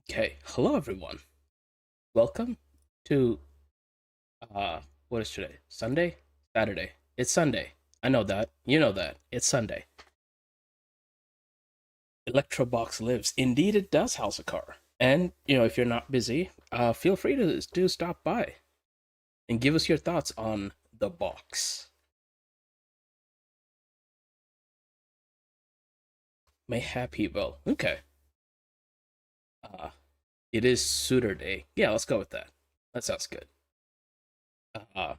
Okay, hello everyone. Welcome to what is today? Sunday? Saturday. It's Sunday. I know that. You know that. It's Sunday. Electrobox lives. Indeed it does house a car. And, if you're not busy, feel free to do stop by and give us your thoughts on the box. Mayhap he will. Okay. Uh it is suitor day. Yeah, let's go with that. That sounds good. Uh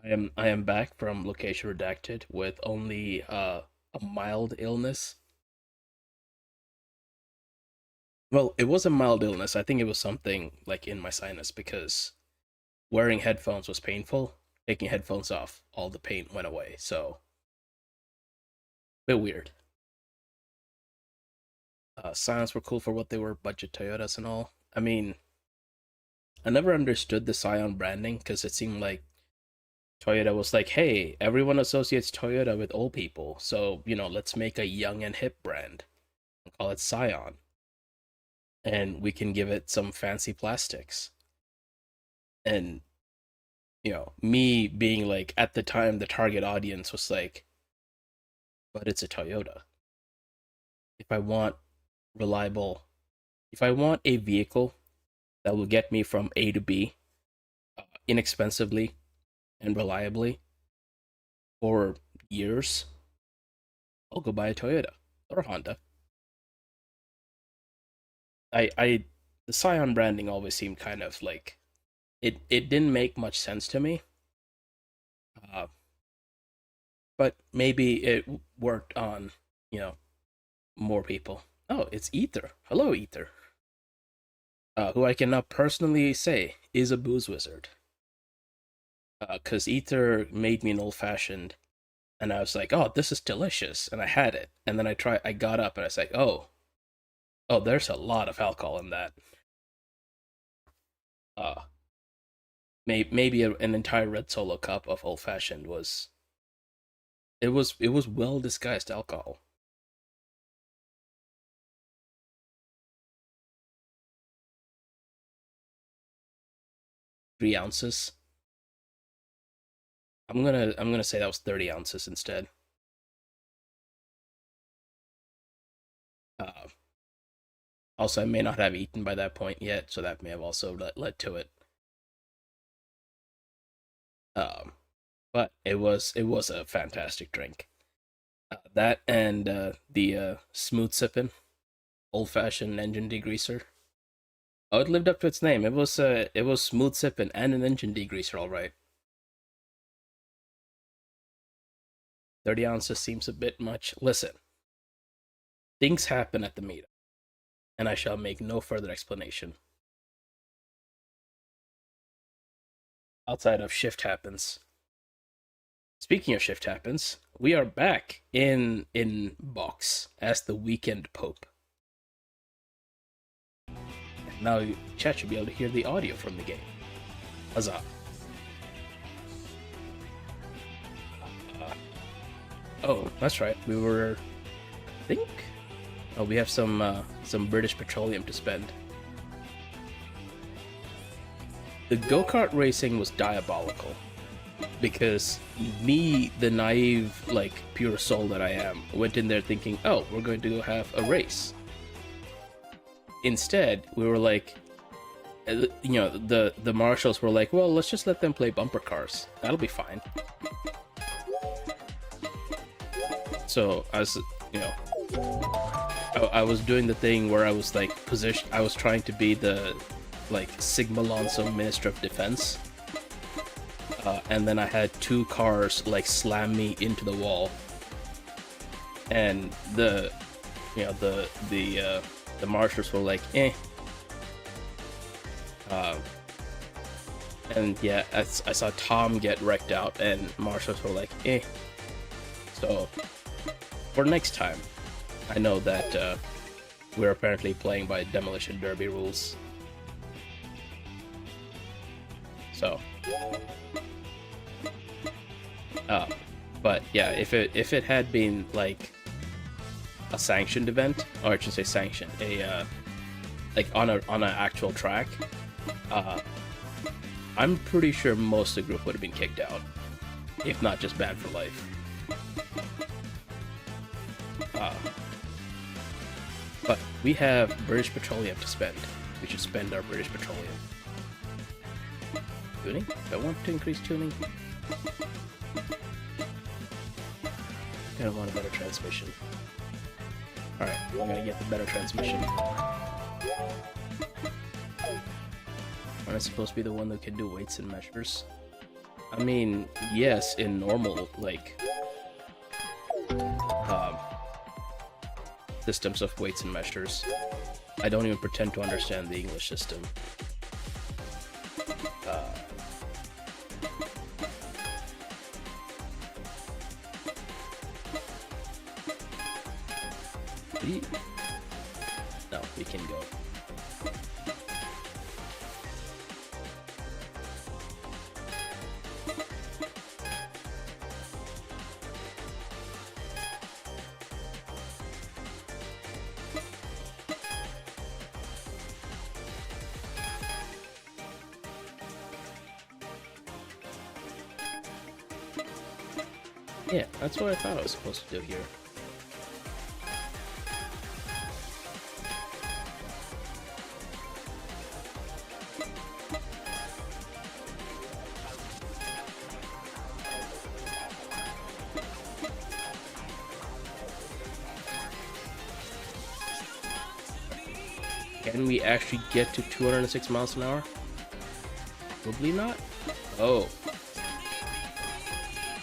I am back from location redacted with only a mild illness. Well, it was a mild illness. I think it was something like in my sinus because wearing headphones was painful. Taking headphones off, all the pain went away. So, a bit weird. Scions were cool for what they were, budget Toyotas and all. I mean, I never understood the Scion branding because it seemed like Toyota was like, hey, everyone associates Toyota with old people. So, let's make a young and hip brand and call it Scion. And we can give it some fancy plastics. And me being like at the time the target audience was like, but it's a Toyota. If I want reliable, if I want a vehicle that will get me from A to B inexpensively and reliably for years, I'll go buy a Toyota or a Honda. I the Scion branding always seemed kind of like it didn't make much sense to me. Uh, but maybe it worked on you know more people. Oh, it's Ether. Hello, Ether. Who I can now personally say is a booze wizard. Because Ether made me an old fashioned, and I was like, "Oh, this is delicious," and I had it, and then I got up, and I was like, "Oh, there's a lot of alcohol in that." Uh, maybe an entire red solo cup of old fashioned was it was well disguised alcohol. 3 ounces. I'm gonna say that was 30 ounces instead. Uh, Also, I may not have eaten by that point yet, so that may have also led to it. Um, but it was a fantastic drink. That and the smooth sipping old fashioned engine degreaser. Oh, it lived up to its name. It was smooth sipping and an engine degreaser, all right. 30 ounces seems a bit much. Listen, things happen at the meetup, and I shall make no further explanation outside of shift happens. Speaking of shift happens, we are back in box as the weekend pope. And now chat should be able to hear the audio from the game. Huzzah! Uh, oh, that's right. We were, I think. Oh, we have some British petroleum to spend. The go kart racing was diabolical because me, the naive, like pure soul that I am, went in there thinking, "Oh, we're going to go have a race." Instead, we were like, the marshals were like, "Well, let's just let them play bumper cars. That'll be fine." So I was doing the thing where I was like position. I was trying to be the like Sigma Alonso Minister of Defense, and then I had two cars like slam me into the wall, and the marshals were like, eh. Uh, and yeah, I saw Tom get wrecked out, and marshals were like, eh. So for next time, I know that we're apparently playing by Demolition Derby rules. So, uh, but yeah, if it had been like a sanctioned event, or I should say sanctioned, like on an actual track, I'm pretty sure most of the group would have been kicked out, if not just banned for life. But we have British Petroleum to spend. We should spend our British Petroleum. Tuning? Do I want to increase tuning? I don't want a better transmission. Alright, we're gonna get the better transmission. Aren't I supposed to be the one that can do weights and measures? I mean, yes, in normal, like, systems of weights and measures. I don't even pretend to understand the English system. No, we can go. Yeah, that's what I thought I was supposed to do here. Can we actually get to 206 miles an hour? Probably not. Oh.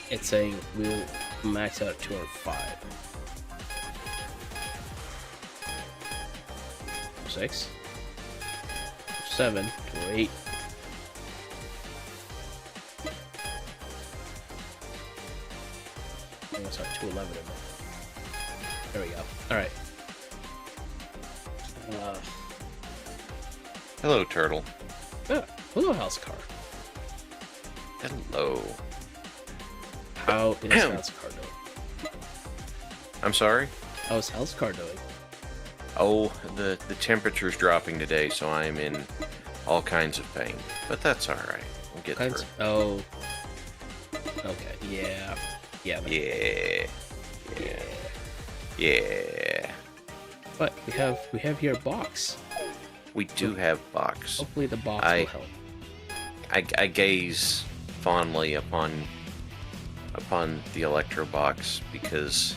It's saying we'll max out at 205. 6. 7. 8. I think I saw 211 in there. There we go. Alright. Hello, Turtle. Yeah. Hello, house car. Hello. How is house car doing? I'm sorry? How is house car doing? Oh, the temperature's dropping today, so I'm in all kinds of pain. But that's alright. We'll get through. Oh. Okay. Yeah. Yeah. Yeah. Yeah. But we have here a box. We do have box. Hopefully the box will help. I gaze fondly upon the Electro box because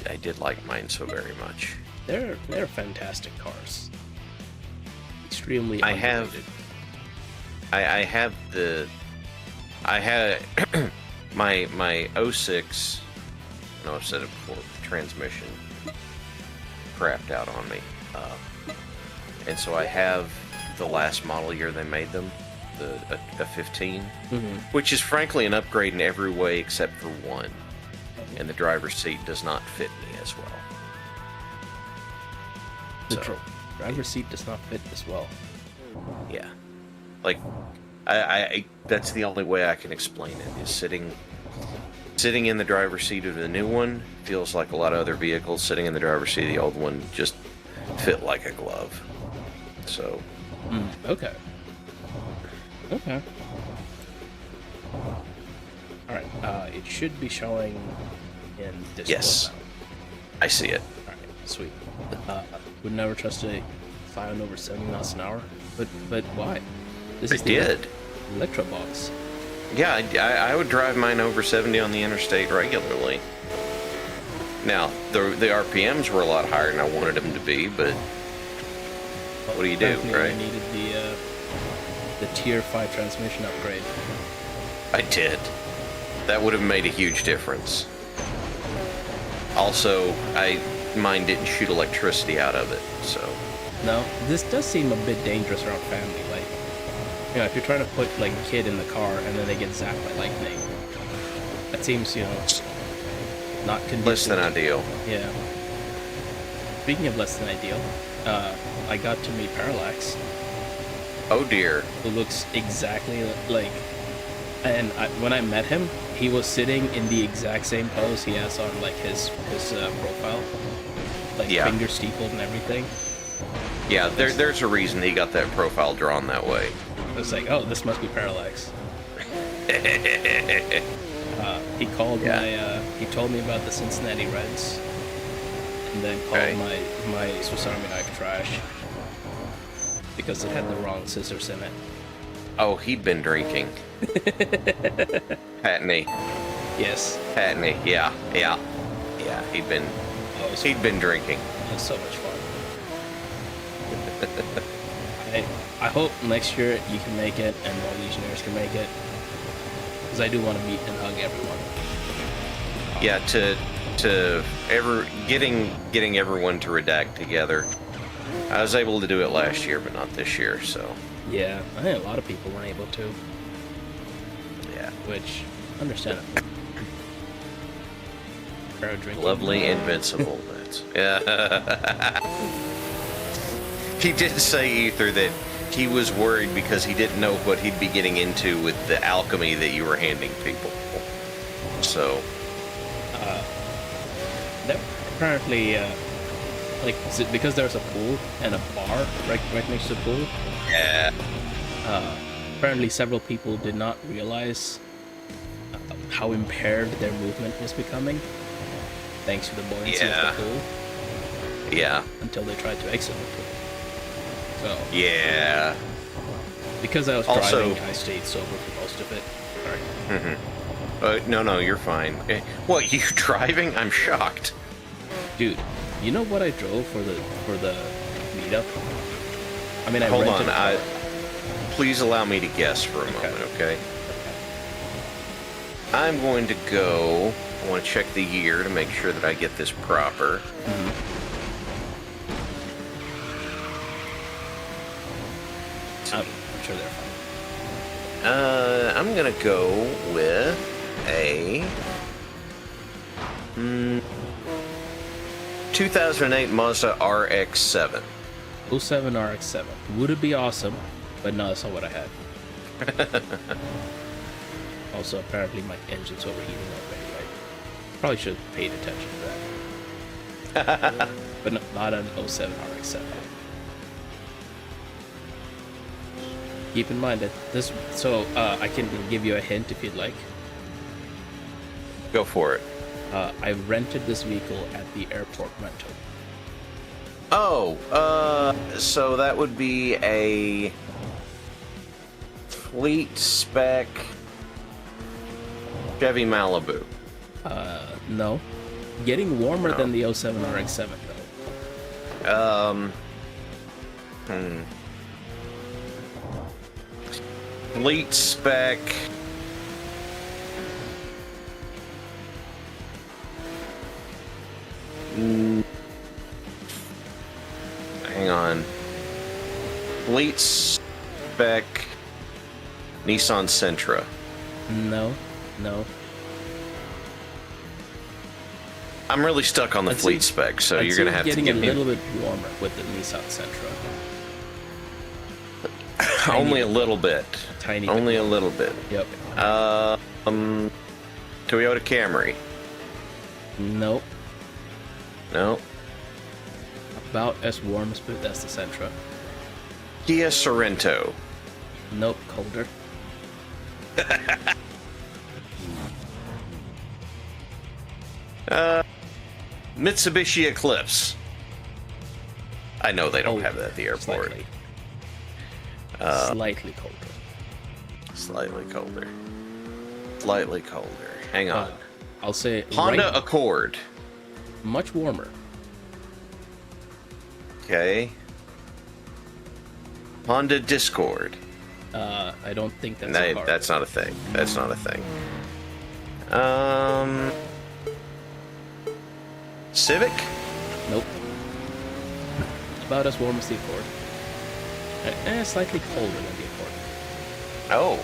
I did like mine so very much. They're fantastic cars. Extremely I underrated. I had my 06. I know I've said it before. The transmission crapped out on me, and so I have the last model year they made them, a 15, which is frankly an upgrade in every way except for one, and the driver's seat does not fit me as well. The driver's seat does not fit as well. Yeah, like I that's the only way I can explain it, is sitting in the driver's seat of the new one feels like a lot of other vehicles. Sitting in the driver's seat of the old one just fit like a glove. So. Okay. Alright, it should be showing in Discord. Yes. I see it. Alright, sweet. Would never trust a Scion over 70 miles an hour. But why? This is the Electro box. Yeah, I would drive mine over 70 on the interstate regularly. Now, the RPMs were a lot higher than I wanted them to be, but what do you do, right? I needed the Tier 5 transmission upgrade. I did. That would have made a huge difference. Also, mine didn't shoot electricity out of it, so. No, this does seem a bit dangerous around family. Like, you know, if you're trying to put like a kid in the car and then they get zapped by lightning, that seems, you know, not conducive. Less than ideal. Yeah. Speaking of less than ideal, I got to meet Parallax. Oh dear. Who looks exactly like, and when I met him, he was sitting in the exact same pose he has on like his profile. like Yeah. finger steepled and everything. Yeah, there's a reason he got that profile drawn that way. I was like, oh, this must be parallax. He called he told me about the Cincinnati Reds, and then called my Swiss Army knife trash because it had the wrong scissors in it. Oh, he'd been drinking. Hadn't he? Yes. Hadn't he? Yeah. He'd been drinking. It was so much fun. I hope next year you can make it and more Legionnaires can make it, because I do want to meet and hug everyone. Yeah, getting everyone to redact together. I was able to do it last year, but not this year. So Yeah, I think a lot of people weren't able to, yeah, which understandable. Drinking. lovely invincible. That's yeah. He did say, Ether, that he was worried because he didn't know what he'd be getting into with the alchemy that you were handing people. So, that apparently, like, because there's a pool and a bar right next to the pool. yeah. Apparently, several people did not realize how impaired their movement was becoming, thanks to the buoyancy of the pool. Yeah. Until they tried to exit the pool. So Yeah. because I was Also, driving, I stayed sober for most of it. Sorry. No, you're fine. What, you driving? I'm shocked. Dude, you know what I drove for the meetup? I mean, I Hold rented on. a car. Please allow me to guess for a moment, okay? I'm going to go. I want to check the year to make sure that I get this proper. I'm sure they're fine. I'm gonna go with a 2008 Mazda RX-7. 07 RX-7. Would it be awesome? But no, that's not what I had. Also, apparently my engine's overheating already. I probably should have paid attention to that. But no, not an 07 RX-7. Keep in mind that this... So, I can give you a hint if you'd like. Go for it. I rented this vehicle at the airport rental. Oh, so that would be a fleet spec Chevy Malibu. No. Getting warmer No. than the 07 RX-7, though. Fleet spec. Hang on. Fleet spec Nissan Sentra. No. I'm really stuck on the I'd fleet say- spec, so I'd you're say gonna have to getting give a me little bit warmer with the Nissan Sentra. only a little bit. Tiny. Only bit. a little bit. Yep. Toyota Camry. Nope. No. About as warm as but that's the Sentra. Kia Sorento. Nope. Colder. Mitsubishi Eclipse. I know they don't Oh, have that at the airport. Slightly. Slightly colder. Slightly colder. Slightly colder. Hang on. I'll say Honda right, Accord. much warmer. Okay. Honda Discord. I don't think that's No, a car. that's not a thing. That's not a thing. Civic? Nope. About as warm as the Accord. Slightly colder than the Accord. Oh,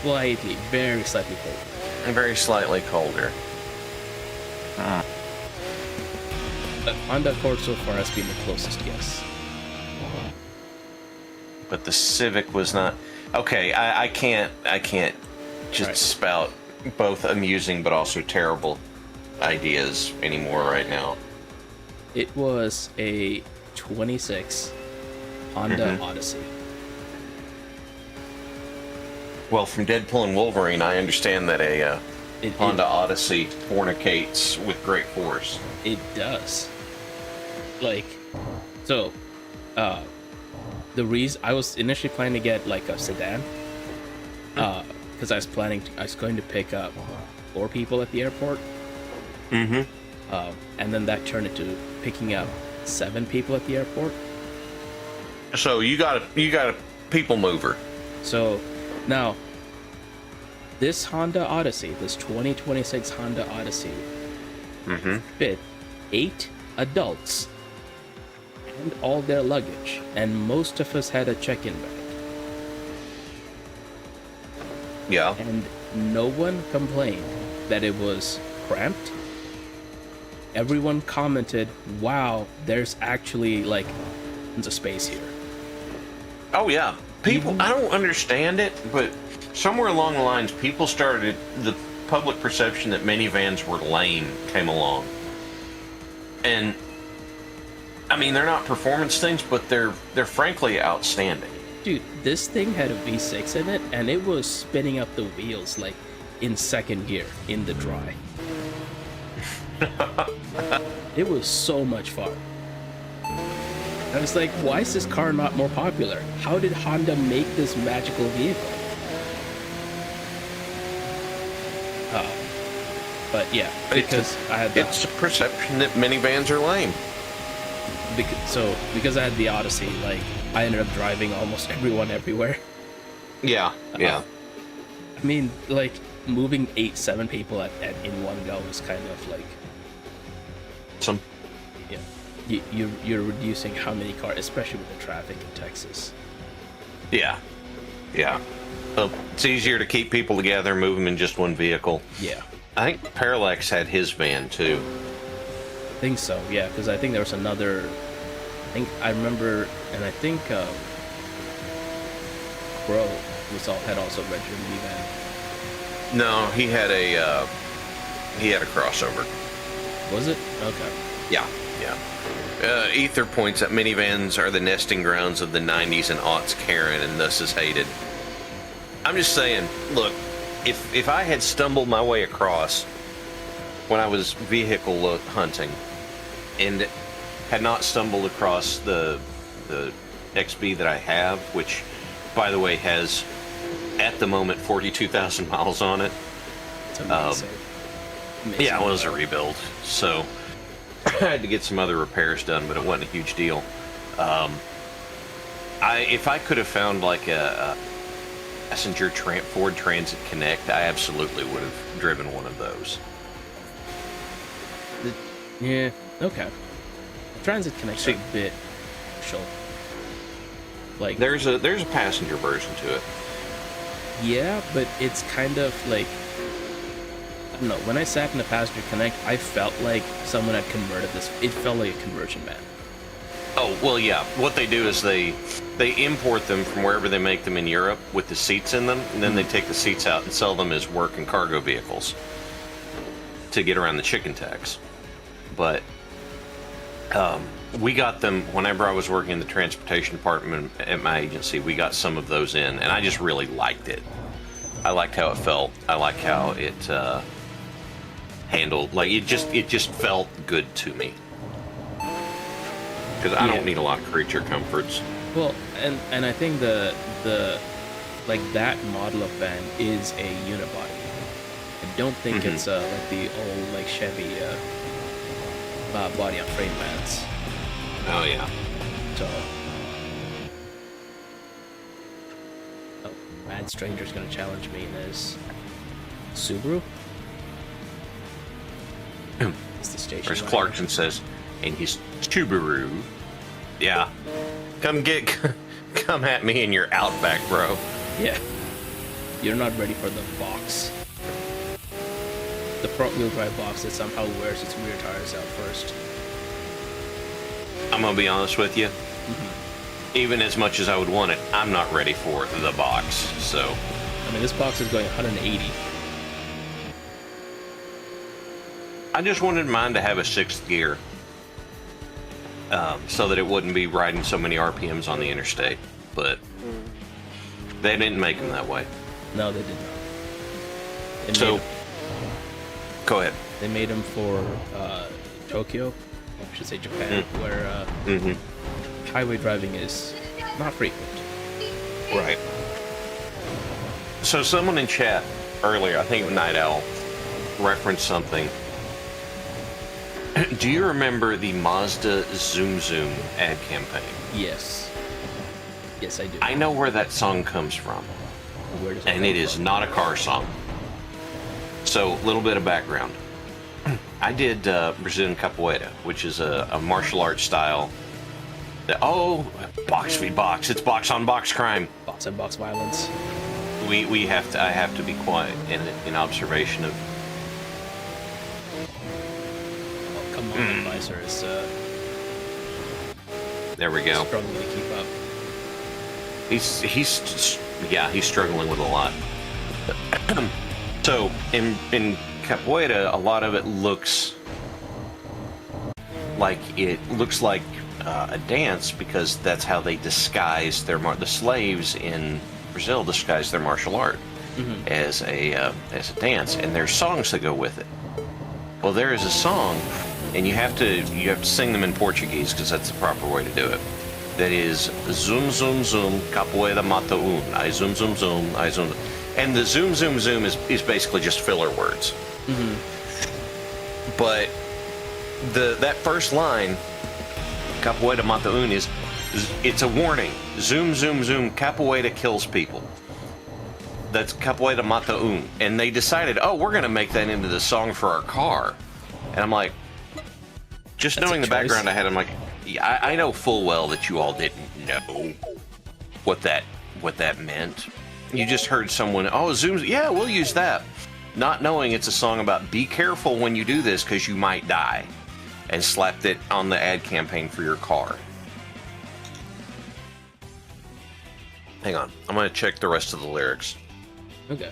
Slightly, very slightly colder. very slightly colder. Honda Accord so far has been the closest guess. But the Civic was not. Okay, I can't just Right. spout both amusing but also terrible ideas anymore right now. It was a 26 Honda Mhm. Odyssey. Well, from Deadpool and Wolverine, I understand that a It it Honda Odyssey fornicates with great force. it does. Like, so, uh, the reason I was initially planning to get like a sedan, because I was going to pick up 4 people at the airport, Mm-hmm. and then that turned into picking up 7 people at the airport. So you got a people mover. So now, this Honda Odyssey, this 2026 Honda Odyssey, Mm-hmm. fit 8 adults and all their luggage, and most of us had a check-in bag. Yeah. And no one complained that it was cramped. Everyone commented, "Wow, there's actually like tons of space here." Oh yeah. People, I don't understand it, but somewhere along the lines, people started the public perception that minivans were lame came along, and I mean they're not performance things, but they're frankly outstanding. Dude, this thing had a V6 in it, and it was spinning up the wheels like in second gear in the dry. It was so much fun. I was like, why is this car not more popular? How did Honda make this magical vehicle? But yeah, because I had the, It's a perception that minivans are lame. because I had the Odyssey, like I ended up driving almost everyone everywhere. Yeah. Yeah. I mean, like moving 7 people at in one go is kind of like, Some. yeah, you're reducing how many cars, especially with the traffic in Texas. Yeah. Yeah. It's easier to keep people together, move them in just one vehicle. Yeah, I think Parallax had his van too. I think so. Yeah, because I think there was another. I think I remember, and I think Crow had also rented a minivan. No, he had a crossover. Was it? Okay. Yeah, yeah. Ether points out minivans are the nesting grounds of the 90s and aughts Karen, and thus is hated. I'm just saying, look, if I had stumbled my way across when I was vehicle hunting and had not stumbled across the XB that I have, which, by the way, has at the moment 42,000 miles on it. It's amazing. Amazing. Yeah, it was a rebuild, so I had to get some other repairs done, but it wasn't a huge deal. If I could have found like a passenger Ford Transit Connect, I absolutely would have driven one of those. Yeah. Okay. Transit Connect's a bit special. Like, There's a passenger version to it. yeah, but it's kind of like, I don't know. When I sat in the Passenger Connect, I felt like someone had converted this. It felt like a conversion van. Oh well, yeah. What they do is they import them from wherever they make them in Europe with the seats in them, and then they take the seats out and sell them as work and cargo vehicles to get around the chicken tax. But we got them whenever I was working in the transportation department at my agency. We got some of those in, and I just really liked it. I liked how it felt. I liked how it handled. Like it just felt good to me. Because I don't need a lot of creature comforts. Well, and I think the like that model of van is a unibody. I don't think it's like the old like Chevy body on frame vans. Oh yeah. So, oh, Mad Stranger's gonna challenge me in his Subaru. It's the station. As Clarkson says, and he's Subaru. Yeah. Come at me in your Outback, bro. Yeah. You're not ready for the box. The front wheel drive box that somehow wears its rear tires out first. I'm gonna be honest with you. Even as much as I would want it, I'm not ready for the box. So, I mean, this box is going 180. I just wanted mine to have a 6th gear. so that it wouldn't be riding so many RPMs on the interstate. But they didn't make them that way. No, they did not. So, go ahead. They made them for Tokyo, or I should say Japan, where highway driving is not frequent. Right. So someone in chat earlier, I think Night Owl, referenced something. Do you remember the Mazda Zoom Zoom ad campaign? Yes. Yes, I do. I know where that song comes from. Where does And it is not a car song. So, a little bit of background. I did Brazilian Capoeira, which is a martial arts style. Box v box. It's box on box crime. Box on box violence. I have to be quiet in observation of. Oh, come on, Visor is There we go. struggling to keep up. He's struggling with a lot. So in capoeira, a lot of it looks like a dance because that's how they disguise the slaves in Brazil disguise their martial art as a dance, and there's songs that go with it. Well, there is a song, and you have to sing them in Portuguese because that's the proper way to do it. That is zoom zoom zoom capoeira mata I zoom zoom zoom I zoom, and the zoom zoom zoom is basically just filler words. But that first line, capoeira mata it's a warning. Zoom zoom zoom capoeira kills people. That's capoeira mata and they decided, we're gonna make that into the song for our car, and I'm like, just That's knowing a the choice. background I had, I'm like, I know full well that you all didn't know what that meant. You just heard someone, zoom, yeah, we'll use that. Not knowing it's a song about be careful when you do this because you might die, and slapped it on the ad campaign for your car. Hang on, I'm going to check the rest of the lyrics. Okay.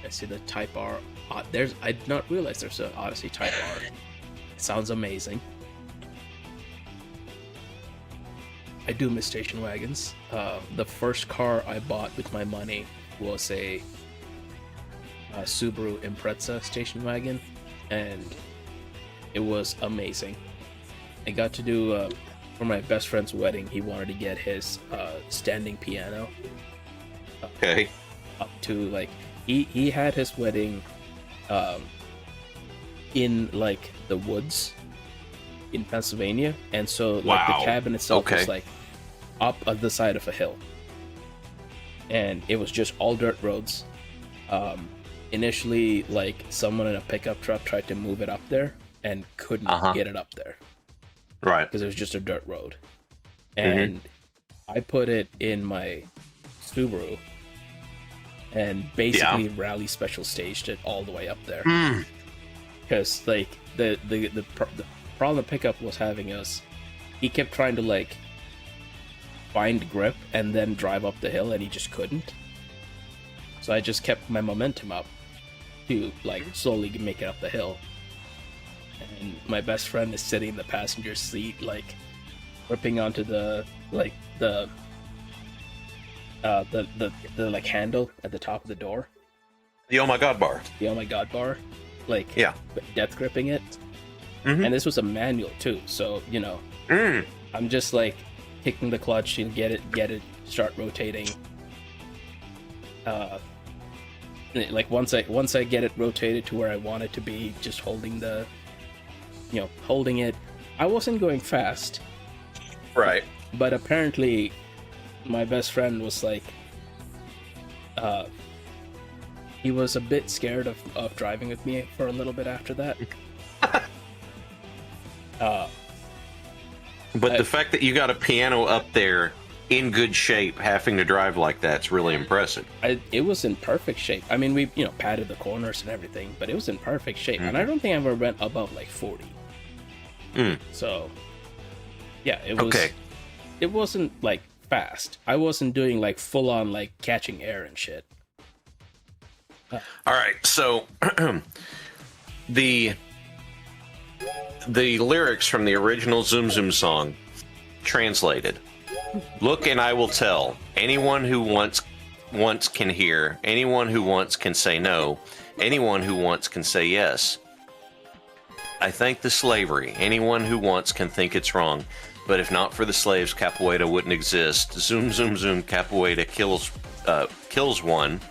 I see the Type R. I did not realize there's an Odyssey Type R. It sounds amazing. I do miss station wagons. The first car I bought with my money was a Subaru Impreza station wagon, and it was amazing. I got to do for my best friend's wedding. He wanted to get his standing piano Okay. up to like he had his wedding in like the woods in Pennsylvania, and so like the Wow. cabin itself Okay. was like up at the side of a hill, and it was just all dirt roads. Initially, like someone in a pickup truck tried to move it up there and couldn't get it up there Right. because it was just a dirt road. And I put it in my Subaru and basically rally special staged it all the way up there. Because like the problem the pickup was having is he kept trying to like find grip and then drive up the hill, and he just couldn't. So I just kept my momentum up to like slowly make it up the hill. And my best friend is sitting in the passenger seat, like gripping onto the like the like handle at the top of the door, The oh my god bar. the oh my god bar, like Yeah. death gripping it. And this was a manual too, so you know I'm just like kicking the clutch and get it start rotating. Like once I get it rotated to where I want it to be, just holding it. I wasn't going fast, Right. but apparently my best friend was like he was a bit scared of driving with me for a little bit after that. But the fact that you got a piano up there in good shape, having to drive like that's really impressive. It was in perfect shape. I mean, we patted the corners and everything, but it was in perfect shape, and I don't think I ever went above like 40. So, yeah, it was. Okay. It wasn't like fast. I wasn't doing like full on like catching air and shit. All right, so the the lyrics from the original Zoom Zoom song translated. Look and I will tell. Anyone who wants can hear. Anyone who wants can say no. Anyone who wants can say yes. I thank the slavery. Anyone who wants can think it's wrong. But if not for the slaves, capoeira wouldn't exist. Zoom, zoom, zoom, capoeira kills one. And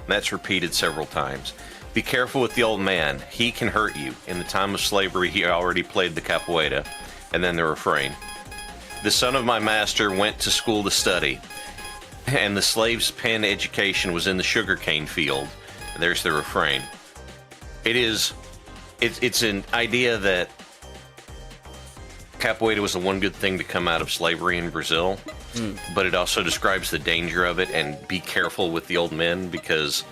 that's repeated several times. Be careful with the old man. He can hurt you. In the time of slavery, he already played the capoeira. And then the refrain. The son of my master went to school to study. And the slave's pen education was in the sugarcane field. And there's the refrain. It's an idea that capoeira was the one good thing to come out of slavery in Brazil, but it also describes the danger of it and be careful with the old men because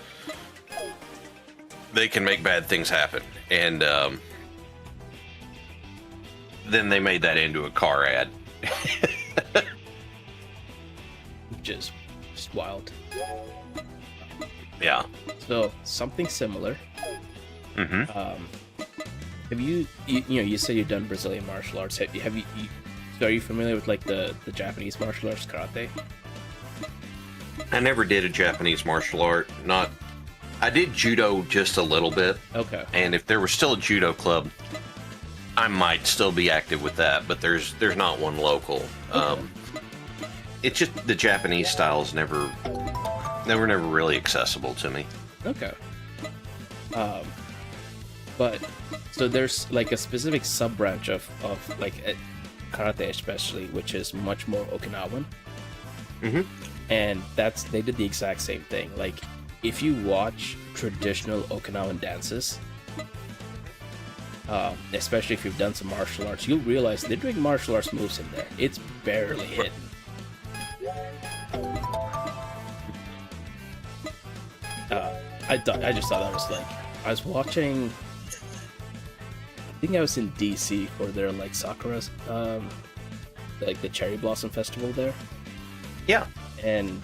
they can make bad things happen. And then they made that into a car ad. Just wild. Yeah. So something similar. Mm-hmm. Have you said you've done Brazilian martial arts. So are you familiar with like the Japanese martial arts, karate? I never did a Japanese martial art. I did judo just a little bit. Okay. And if there was still a judo club, I might still be active with that. But there's not one local. Okay. It's just the Japanese style is never really accessible to me. Okay. But so there's like a specific sub branch of like karate especially, which is much more Okinawan. Mm-hmm. And they did the exact same thing. Like if you watch traditional Okinawan dances, especially if you've done some martial arts, you'll realize they're doing martial arts moves in there. It's barely hidden. I just thought that was like, I was watching, I think I was in DC for their like Sakura's, like the Cherry Blossom Festival there. Yeah. And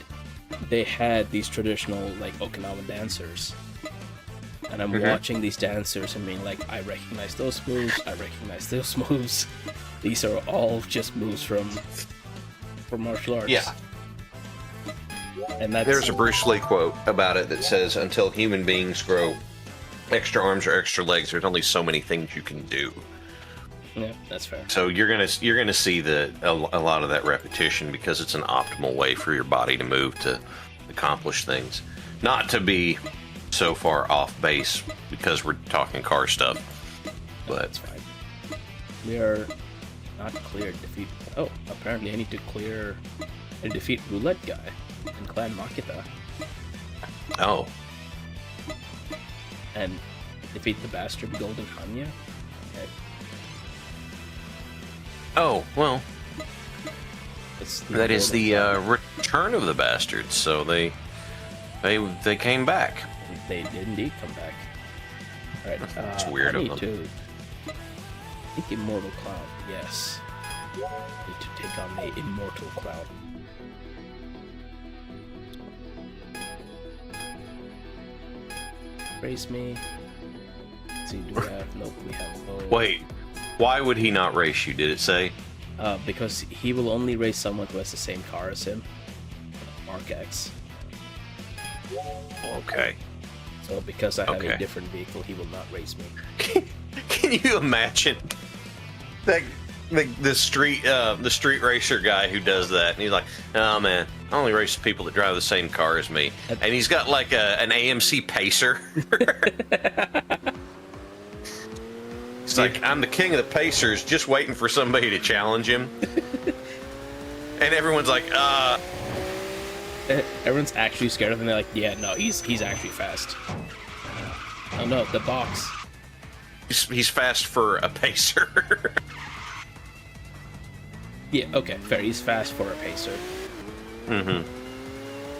they had these traditional like Okinawan dancers. And I'm watching these dancers and being like, I recognize those moves, I recognize those moves. These are all just moves from martial arts. Yeah. And there's a Bruce Lee quote about it that says, until human beings grow extra arms or extra legs, there's only so many things you can do. Yeah, that's fair. So you're gonna see a lot of that repetition because it's an optimal way for your body to move to accomplish things. Not to be so far off base because we're talking car stuff. But that's fine. We are not cleared defeat. Oh, apparently I need to clear and defeat Roulette Guy in Clan Makita. Oh. And defeat the bastard Golden Hanya. Okay. Oh, well. That is the return of the bastards, so they came back. They did indeed come back. Alright, it's weird I of need them. to... I think Immortal Cloud, yes. I need to take on the Immortal Cloud. Raise me. Let's see, do we have... Nope, we have no... Wait, why would he not race you, did it say? Because he will only race someone who has the same car as him. Mark X. Okay. So because I have a different vehicle, he will not race me. Can you imagine that the street racer guy who does that? And he's like, "Oh man, I only race people that drive the same car as me." And he's got like an AMC Pacer. It's like, I'm the king of the Pacers, just waiting for somebody to challenge him. And everyone's like, Everyone's actually scared of him. They're like, yeah, no, he's actually fast. Oh no, the box. He's fast for a Pacer. Yeah, okay, fair. He's fast for a Pacer. Mm-hmm.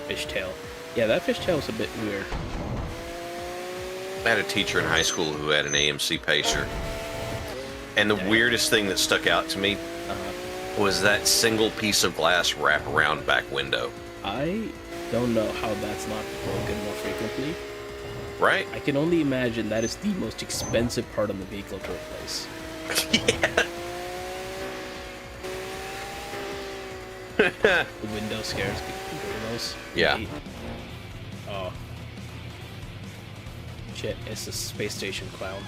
Fishtail. Yeah, that fishtail was a bit weird. I had a teacher in high school who had an AMC Pacer. And the weirdest thing that stuck out to me was that single piece of glass wraparound back window. I don't know how that's not broken more frequently. Right? I can only imagine that is the most expensive part of the vehicle to replace. The window scares gorillas. Yeah. Oh. Shit, it's a space station clown.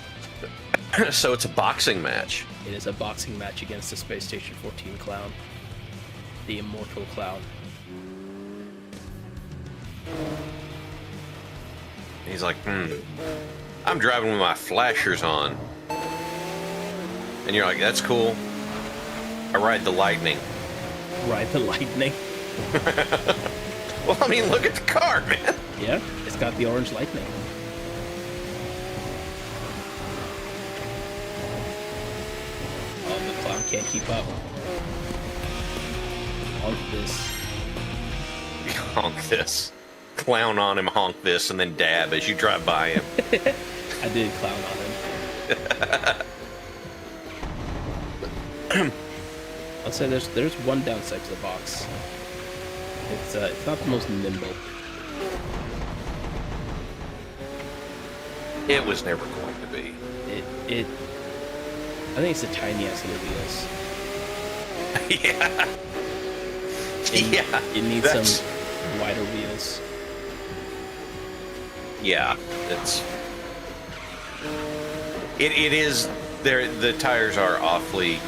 So it's a boxing match. It is a boxing match against the Space Station 14 clown. The immortal clown. He's like, I'm driving with my flashers on. And you're like, that's cool. I ride the lightning. Ride the lightning. Well, I mean, look at the car, man. Yeah, it's got the orange lightning. Oh, the clown can't keep up. Honk this. Honk this. Clown on him, honk this, and then dab as you drive by him. I did clown on him. I'll say there's one downside to the box. It's not the most nimble. It was never going to be. I think it's the tiniest of the wheels. Yeah. It needs some wider wheels. Yeah, it is. The tires are awfully.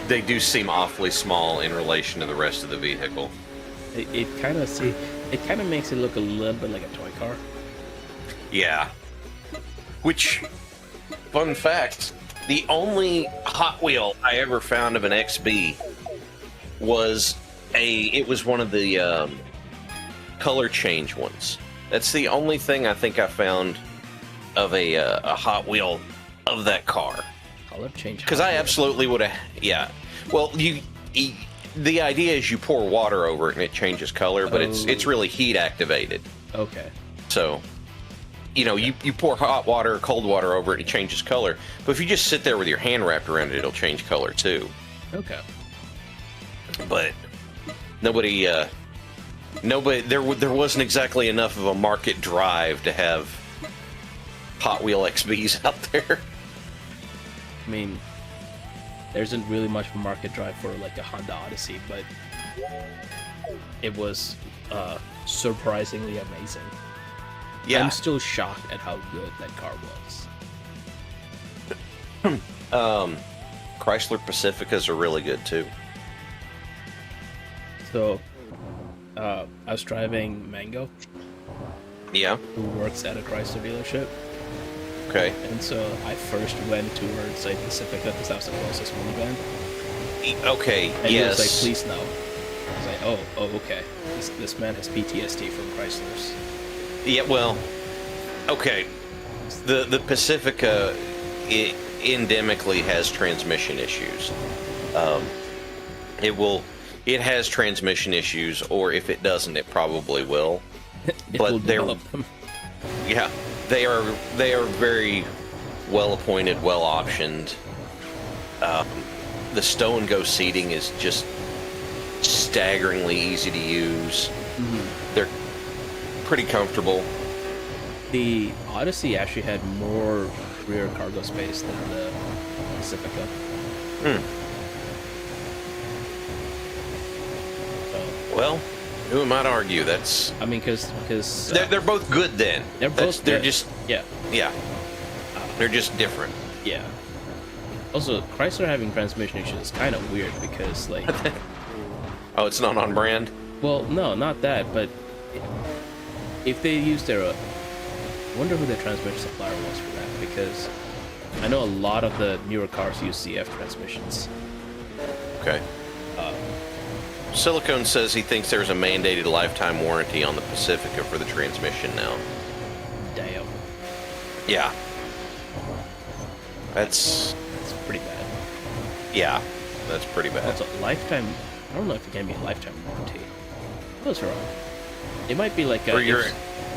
They do seem awfully small in relation to the rest of the vehicle. It kind of makes it look a little bit like a toy car. Yeah. Which, fun fact, the only Hot Wheel I ever found of an XB was one of the color change ones. That's the only thing I think I found of a Hot Wheel of that car. Color change. Because I absolutely would have. Yeah. Well, the idea is you pour water over it and it changes color, but it's really heat activated. Okay. So, you pour hot water or cold water over it and it changes color. But if you just sit there with your hand wrapped around it, it'll change color too. Okay. But nobody, there wasn't exactly enough of a market drive to have Hot Wheel XBs out there. I mean, there isn't really much of a market drive for like a Honda Odyssey, but it was surprisingly amazing. Yeah. I'm still shocked at how good that car was. Chrysler Pacificas are really good too. So, I was driving Mango, Yeah. who works at a Chrysler dealership, Okay. and so I first went towards a Pacifica because that was the closest minivan. Okay. And he was yes. like, "Please no." I was like, "Oh, okay." This man has PTSD from Chryslers. Yeah. Well. Okay. The Pacifica endemically has transmission issues. It has transmission issues, or if it doesn't, it probably will. It will develop them. Yeah, they are very well appointed, well optioned. The stow and go seating is just staggeringly easy to use. Mm-hmm. They're pretty comfortable. The Odyssey actually had more rear cargo space than the Pacifica. So, Well, who am I to argue? That's I mean, because they're both good. Then they're both they're good. just yeah. They're just different. Yeah. Also, Chrysler having transmission issues is kind of weird because, like, Oh, it's not on brand. well, no, not that, but if they use their, I wonder who their transmission supplier was for that, because I know a lot of the newer cars use CF transmissions. Okay. Silicone says he thinks there's a mandated lifetime warranty on the Pacifica for the transmission now. Damn, Yeah. That's pretty bad. yeah. That's pretty bad. Also, lifetime. I don't know if it can be a lifetime warranty. I was wrong. It might be like a. For your-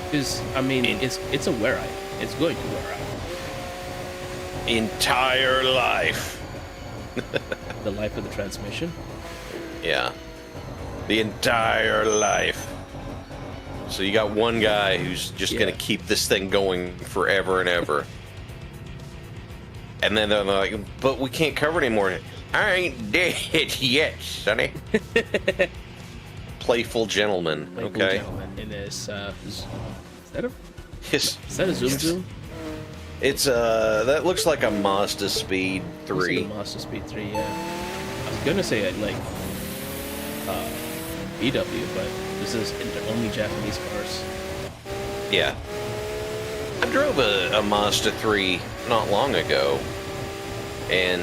Because I mean, it's a wear out. It's going to wear out. Entire life. The life of the transmission. Yeah. The entire life. So you got one guy who's just Yeah. gonna keep this thing going forever and ever. And then they're like, but we can't cover it anymore. I ain't dead yet, sonny. Playful gentleman. Playful Okay. gentleman in his, is that a His, Zoom Zoom? it's that looks like a Mazda Speed Looks like 3. a Mazda Speed 3, yeah. I was gonna say like VW, but this is only Japanese cars. Yeah. I drove a Mazda 3 not long ago, and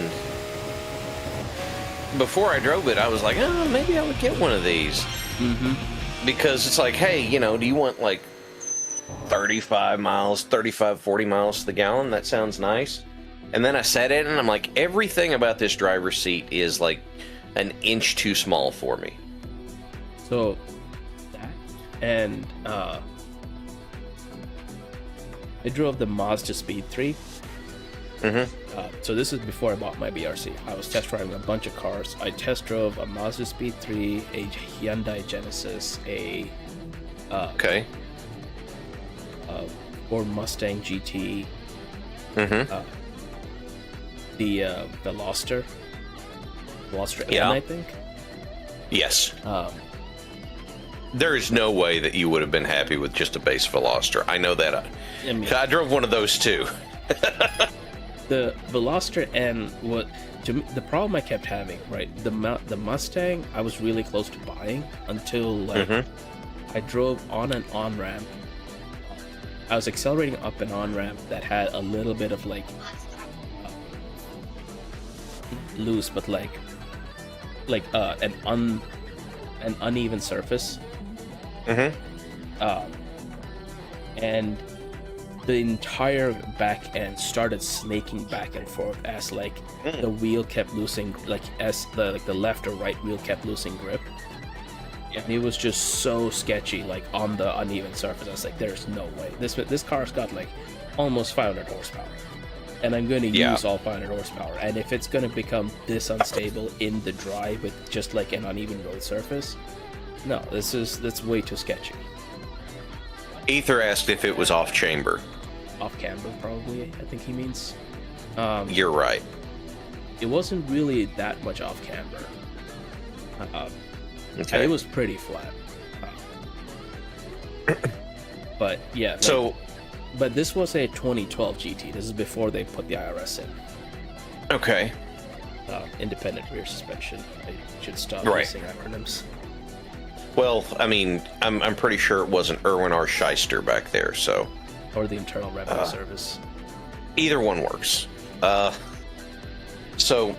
before I drove it, I was like, oh, maybe I would get one of these. Mm-hmm. Because it's like, hey, you know, do you want like 35 miles, 35, 40 miles to the gallon? That sounds nice. And then I sat in it, and I'm like, everything about this driver's seat is like an inch too small for me. So that and I drove the Mazda Speed 3. So this is before I bought my BRC. I was test driving a bunch of cars. I test drove a Mazda Speed 3, a Hyundai Genesis, a Okay. Ford Mustang GT, the Veloster Yeah. N, I think. Yes. There is no way that you would have been happy with just a base Veloster. I know that. I mean, I drove one of those too. the Veloster N, what to me, the problem I kept having, right? The Mustang I was really close to buying until like I drove on an on ramp. I was accelerating up an on ramp that had a little bit of like loose, but like an uneven surface. And the entire back end started snaking back and forth as like the wheel kept losing, like as the left or right wheel kept losing grip. And it was just so sketchy, like on the uneven surface. I was like, there's no way. This car's got like almost 500 horsepower. And I'm going to use all 500 horsepower. And if it's going to become this unstable in the drive with just like an uneven road surface, no, that's way too sketchy. Ether asked if it was off chamber. Off camber, probably, I think he means. You're right. It wasn't really that much off camber. Okay. It was pretty flat. But yeah. Like, So, but this was a 2012 GT. This is before they put the IRS in. okay. Independent rear suspension. They should stop Right. using acronyms. Well, I mean, I'm pretty sure it wasn't Erwin R. Shyster back there, so Or the Internal Revenue Service. either one works. So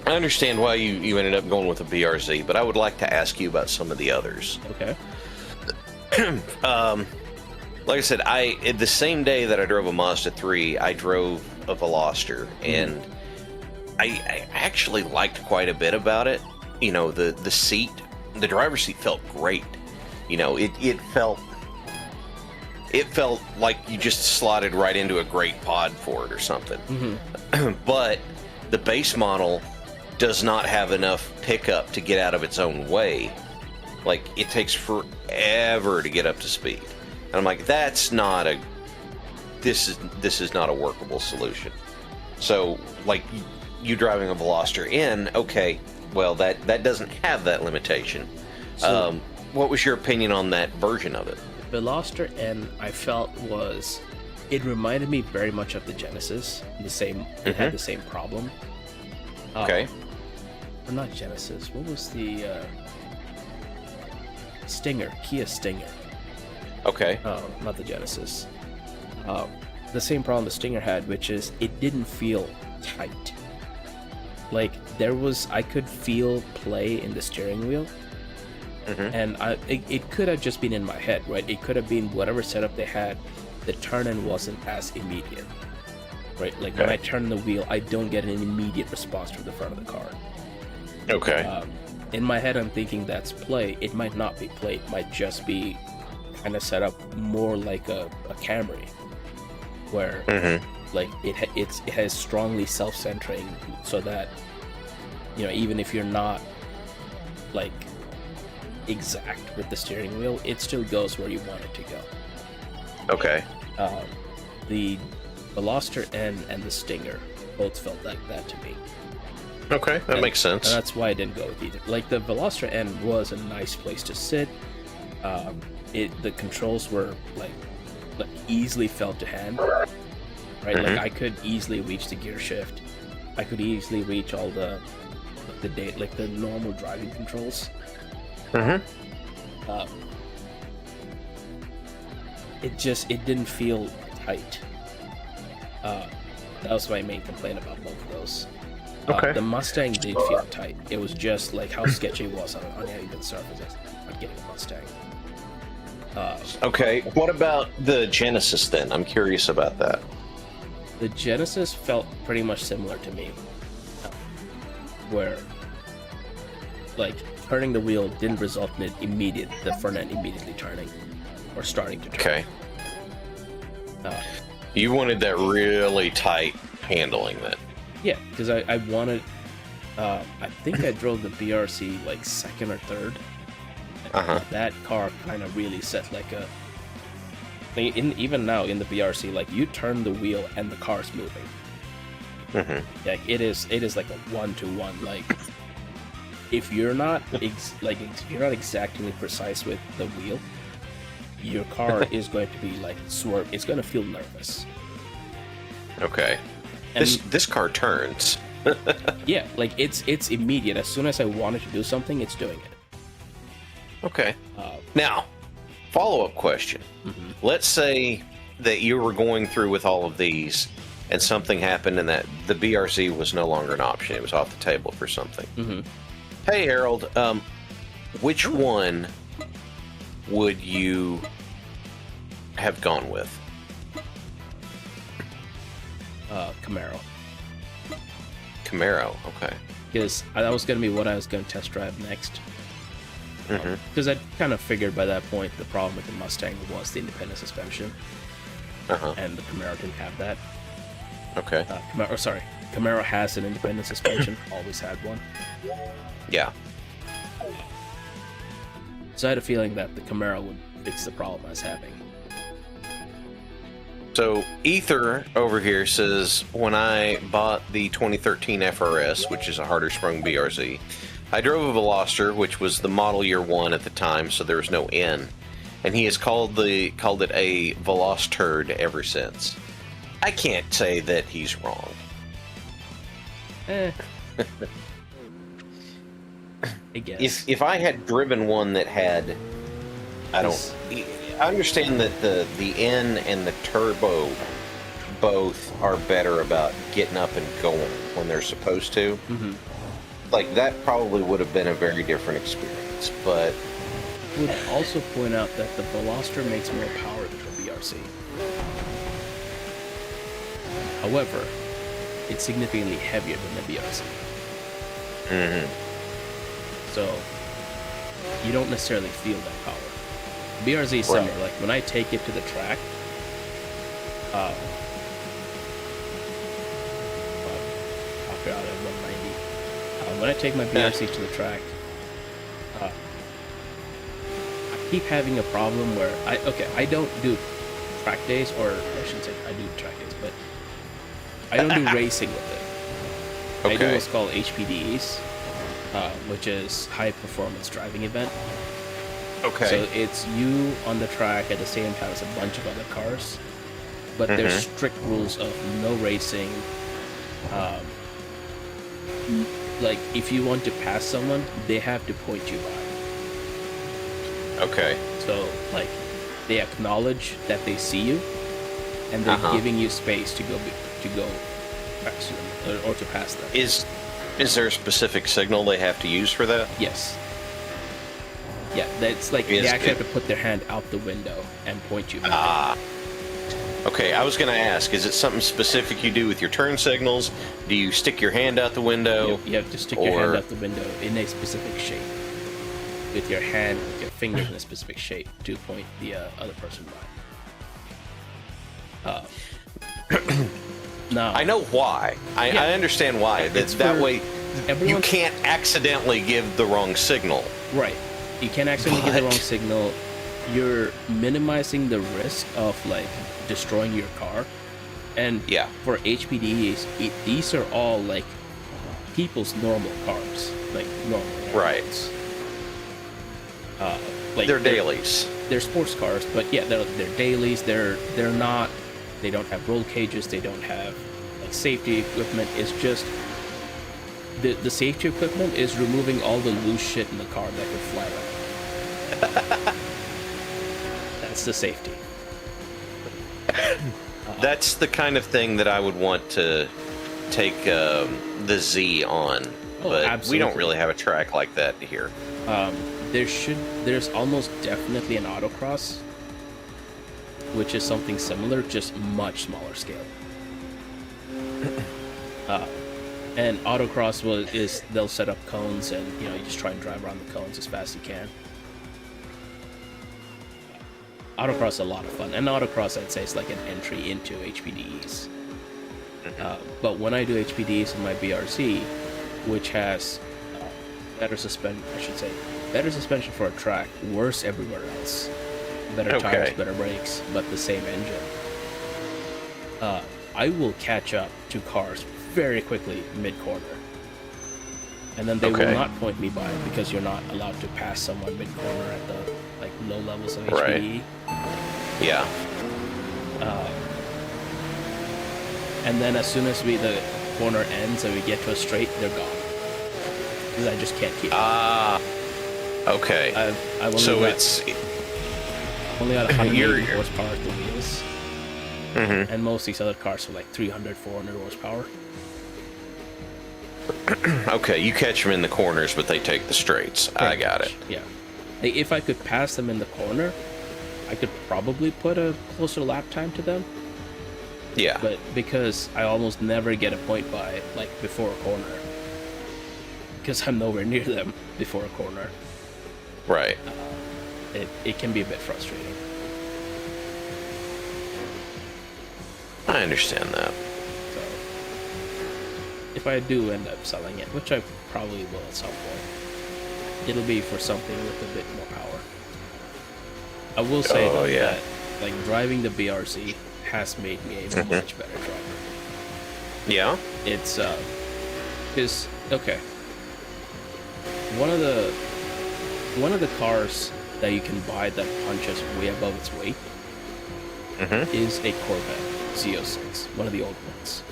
I understand why you ended up going with a BRZ, but I would like to ask you about some of the others. Okay. Like I said, the same day that I drove a Mazda 3, I drove a Veloster, and I actually liked quite a bit about it. You know, the seat, the driver's seat felt great. You know, it felt like you just slotted right into a great pod for it or something. But the base model does not have enough pickup to get out of its own way. Like, it takes forever to get up to speed. And I'm like, this is not a workable solution. So, like, you driving a Veloster N, okay, well, that doesn't have that limitation. So, What was your opinion on that version of it? Veloster N, I felt it reminded me very much of the Genesis. It had the same problem. Okay. Or not Genesis. What was the Stinger? Kia Stinger. Okay. Not the Genesis. The same problem the Stinger had, which is it didn't feel tight. Like I could feel play in the steering wheel. And it could have just been in my head, right? It could have been whatever setup they had. The turn-in wasn't as immediate, right? Like when I turn the wheel, I don't get an immediate response from the front of the car. Okay. In my head, I'm thinking that's play. It might not be play. It might just be kind of set up more like a Camry, where like it has strongly self-centering, so that even if you're not like exact with the steering wheel, it still goes where you want it to go. Okay. The Veloster N and the Stinger both felt like that to me. Okay, that makes sense. And that's why I didn't go with either. Like the Veloster N was a nice place to sit. The controls were like easily felt to hand, right? Like I could easily reach the gear shift. I could easily reach all the normal driving controls. It didn't feel tight. That was my main complaint about both of those. The Mustang did feel tight. It was just like how sketchy it was on uneven surfaces. I'm getting a Mustang. Okay, what about the Genesis then? I'm curious about that. The Genesis felt pretty much similar to me, where like turning the wheel didn't result in the front end immediately turning or starting to turn. Okay. You wanted that really tight handling then. Yeah, because I wanted. I think I drove the BRC like second or third. That car kind of really set like a. Even now in the BRC, like you turn the wheel and the car's moving. Like it is like a 1-to-1. Like if you're not if you're not exactly precise with the wheel, your car is going to be like swerve. It's going to feel nervous. Okay. And this car turns. Yeah, like it's immediate. As soon as I wanted to do something, it's doing it. Okay. Now, follow-up question. Let's say that you were going through with all of these and something happened and that the BRC was no longer an option. It was off the table for something. Hey, Harold, which one would you have gone with? Camaro. Camaro, okay. Because that was going to be what I was going to test drive next. Because I kind of figured by that point the problem with the Mustang was the independent suspension. And the Camaro didn't have that. Okay. Camaro has an independent suspension, always had one. Yeah. So I had a feeling that the Camaro would fix the problem I was having. So Ether over here says, when I bought the 2013 FRS, which is a harder sprung BRZ, I drove a Veloster, which was the model year 1 at the time, so there was no N, and he has called it a Velosturd ever since. I can't say that he's wrong. I guess. If I had driven one that had, I understand that the N and the Turbo both are better about getting up and going when they're supposed to. Like, that probably would have been a very different experience, but... I would also point out that the Veloster makes more power than the BRC. However, it's significantly heavier than the BRC. So, you don't necessarily feel that power. BRZ is similar. Like, when I take it to the track, when I take my BRC to the track, I keep having a problem where I don't do track days, or I shouldn't say I do track days, but I don't do racing with it. I do what's called HPDs, which is high performance driving event. Okay. So it's you on the track at the same time as a bunch of other cars, but there's strict rules of no racing. Like, if you want to pass someone, they have to point you by. Okay. So, like, they acknowledge that they see you, and they're giving you space to go past them, or to pass them. Is there a specific signal they have to use for that? Yes. Yeah, that's like they actually have to put their hand out the window and point you back. Okay, I was going to ask, is it something specific you do with your turn signals? Do you stick your hand out the window? You have to stick your hand out the window in a specific shape. With your hand, with your fingers in a specific shape to point the other person by. Now, I know why. I understand why. That way you can't accidentally give the wrong signal. Right. You can't accidentally give the wrong signal. You're minimizing the risk of, like, destroying your car And Yeah. for HPDs, these are all like people's normal cars, like normal Right. cars. Like They're dailies. They're sports cars, but yeah, they're dailies. They're not. They don't have roll cages. They don't have like safety equipment. It's just the safety equipment is removing all the loose shit in the car that could fly around. That's the safety. That's the kind of thing that I would want to take the Z on, but absolutely. we don't really have a track like that here. There's almost definitely an autocross, which is something similar, just much smaller scale. And autocross is they'll set up cones, and you just try and drive around the cones as fast as you can. Autocross is a lot of fun, and autocross I'd say is like an entry into HPDs. But when I do HPDs in my BRZ, which has better suspension for a track, worse everywhere else, better tires, better brakes, but the same engine, I will catch up to cars very quickly mid-corner, and then they will not point me by because you're not allowed to pass someone mid-corner at the like low levels of HPD. Yeah. And then as soon as the corner ends and we get to a straight, they're gone. Because I just can't keep up. Okay. I've only got 180 horsepower at the wheels. Mm-hmm. And most of these other cars are like 300, 400 horsepower. Okay, you catch them in the corners, but they take the straights. I got it. Yeah. If I could pass them in the corner, I could probably put a closer lap time to them. Yeah. But because I almost never get a point by, like, before a corner. Because I'm nowhere near them before a corner. Right. It can be a bit frustrating. I understand that. So, if I do end up selling it, which I probably will at some point, it'll be for something with a bit more power. I will say that like driving the BRZ has made me a much better driver. Yeah? It's because okay. One of the cars that you can buy that punches way above its weight is a Corvette Z06, one of the old ones.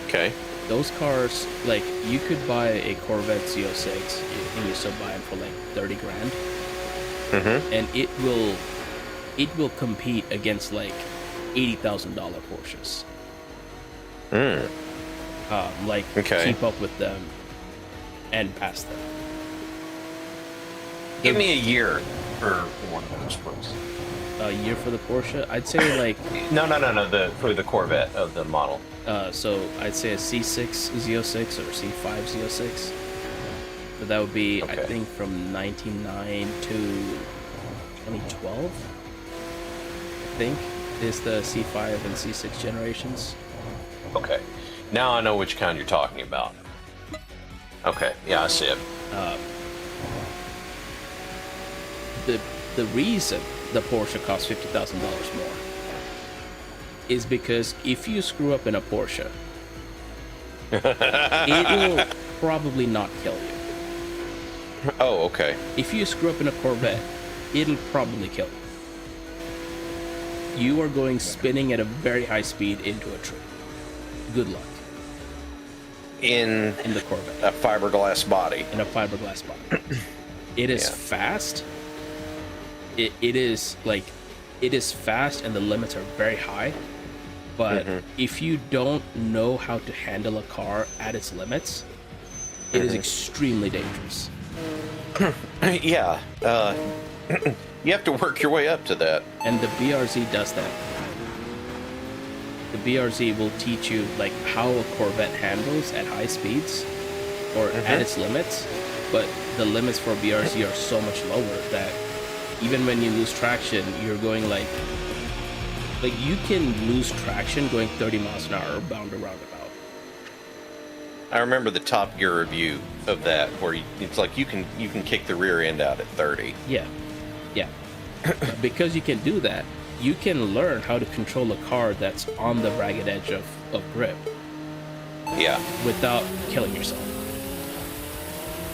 Okay. Those cars, like, you could buy a Corvette Z06 and you still buy them for like 30 grand. And it will compete against like $80,000 Porsches. Keep up with them and pass them. Give me a year for one of those, please. A year for the Porsche? I'd say like... No, for the Corvette of the model. So I'd say a C6 Z06 or C5 Z06. So that would be, I think, from 1999 to 2012, I think, is the C5 and C6 generations. Okay. Now I know which kind you're talking about. Okay, yeah, I see it. The reason the Porsche costs $50,000 more is because if you screw up in a Porsche, it will probably not kill you. Oh, okay. If you screw up in a Corvette, it'll probably kill you. You are going spinning at a very high speed into a tree. Good luck. In the Corvette. A fiberglass body. In a fiberglass body. It is fast. It is fast and the limits are very high. But if you don't know how to handle a car at its limits, it is extremely dangerous. Yeah. You have to work your way up to that. And the BRZ does that. The BRZ will teach you like how a Corvette handles at high speeds or at its limits, but the limits for BRZ are so much lower that even when you lose traction, you're going like you can lose traction going 30 miles an hour bound around about. I remember the Top Gear review of that where it's like you can kick the rear end out at 30. Yeah. Because you can do that, you can learn how to control a car that's on the ragged edge of grip Yeah. without killing yourself.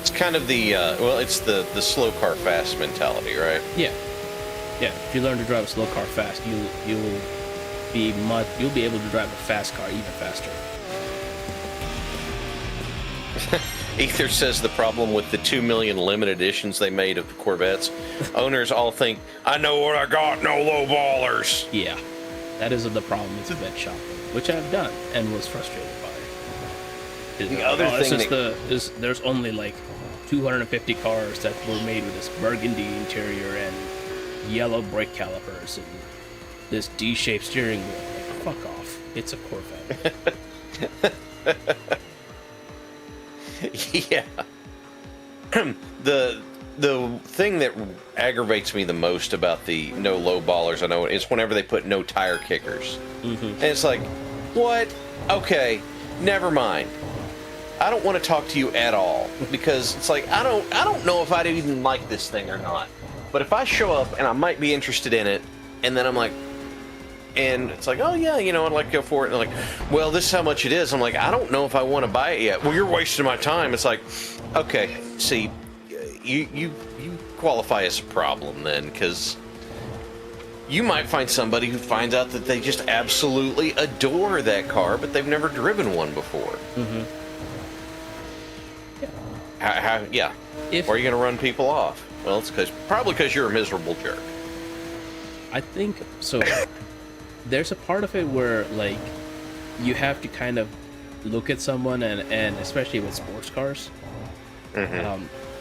It's kind of the it's the slow car fast mentality, right? Yeah. If you learn to drive a slow car fast, you'll be able to drive a fast car even faster. Ether says the problem with the 2 million limited editions they made of the Corvettes, owners all think, I know what I got, no low ballers. Yeah, that is the problem with event shopping, which I've done and was frustrated by. The other thing there's only like 250 cars that were made with this burgundy interior and yellow brake calipers and this D-shaped steering wheel. Like, fuck off! It's a Corvette. Yeah. the thing that aggravates me the most about the no low ballers, I know, is whenever they put no tire kickers. Mm-hmm. And it's like, what? Okay, never mind. I don't want to talk to you at all, because it's like I don't know if I'd even like this thing or not. But if I show up and I might be interested in it, and then I'm like, and it's like, oh yeah, you know, I'd like to go for it. And like, well, this is how much it is. I'm like, I don't know if I want to buy it yet. Well, you're wasting my time. It's like, okay, see, you qualify as a problem then, because you might find somebody who finds out that they just absolutely adore that car, but they've never driven one before. Mm-hmm. Yeah. Or are you going to run people off? Well, it's probably because you're a miserable jerk. I think so. There's a part of it where like you have to kind of look at someone and especially with sports cars,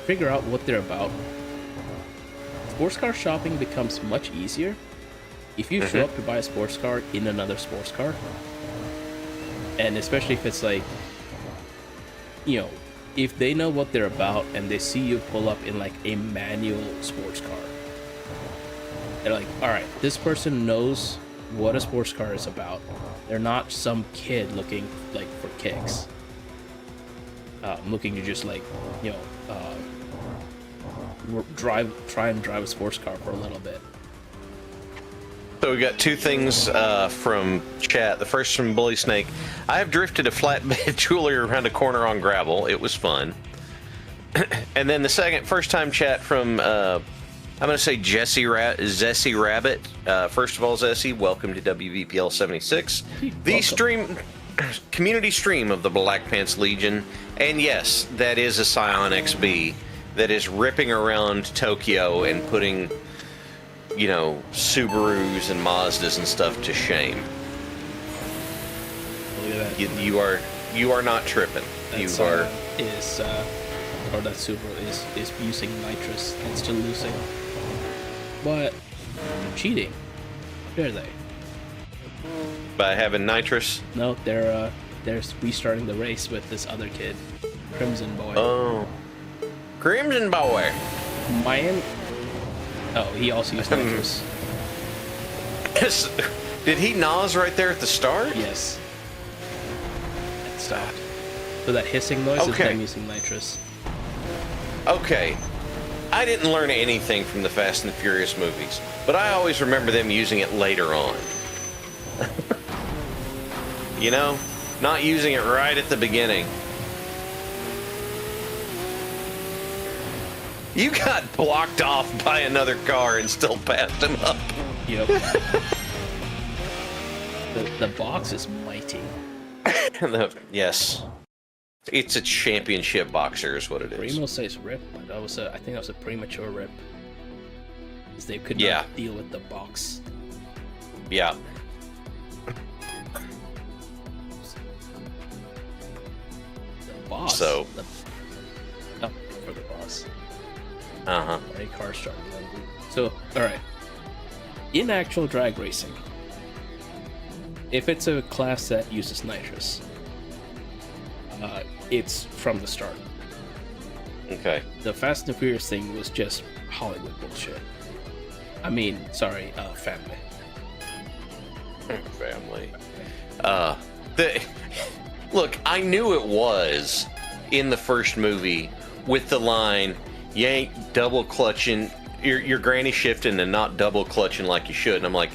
figure out what they're about. Sports car shopping becomes much easier if you show up to buy a sports car in another sports car, and especially if it's like, you know, if they know what they're about and they see you pull up in like a manual sports car, they're like, all right, this person knows what a sports car is about. They're not some kid looking like for kicks, looking to just like, you know, try and drive a sports car for a little bit. So we got two things from chat. The first from Bully Snake. I have drifted a flatbed jeweler around a corner on gravel. It was fun. And then the first time chat from I'm going to say Zessie Rabbit. First of all, Zessie, welcome to WVPL 76, the community stream of the Black Pants Legion. And yes, that is a Scion XB that is ripping around Tokyo and putting, you know, Subarus and Mazdas and stuff to shame. Look at that. You are not tripping. That you Scion are is or that Subaru is using nitrous and still losing, but cheating. Where are they? by having nitrous. No, they're restarting the race with this other kid, Crimson Boy. Oh, Crimson Boy. Miami. Oh, he also used nitrous. Did he Nas right there at the start? Yes. It stopped. So that hissing noise is them using nitrous. Okay. I didn't learn anything from the Fast and the Furious movies, but I always remember them using it later on. You know? Not using it right at the beginning. You got blocked off by another car and still passed him up. Yep. the box is mighty. Yes. It's a championship boxer is what it is. Primo says rip, but I think that was a premature rip. Because they could not deal with the box. Yeah. The boss. So. For the boss. Uh-huh. A car started. So, alright. In actual drag racing, if it's a class that uses nitrous, it's from the start. Okay. The Fast and Furious thing was just Hollywood bullshit. I mean, sorry, family. Family. Look, I knew it was in the first movie with the line, "You ain't double clutching, you're granny shifting and not double clutching like you should." And I'm like,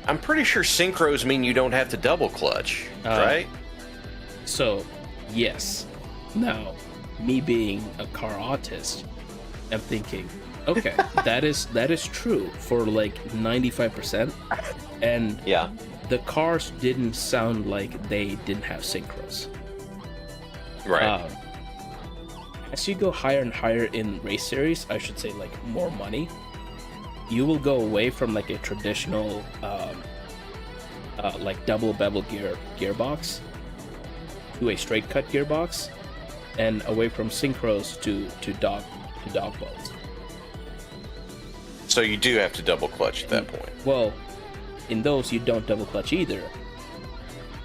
I'm pretty sure synchros mean you don't have to double clutch, right? So, yes. Now, me being a car autist, I'm thinking, okay, that is true for like 95%, and Yeah. the cars didn't sound like they didn't have synchros. Right. As you go higher and higher in race series, I should say like more money, you will go away from like a traditional like double bevel gearbox to a straight cut gearbox, and away from synchros to dog bolts. So you do have to double clutch at that point. Well, in those you don't double clutch either,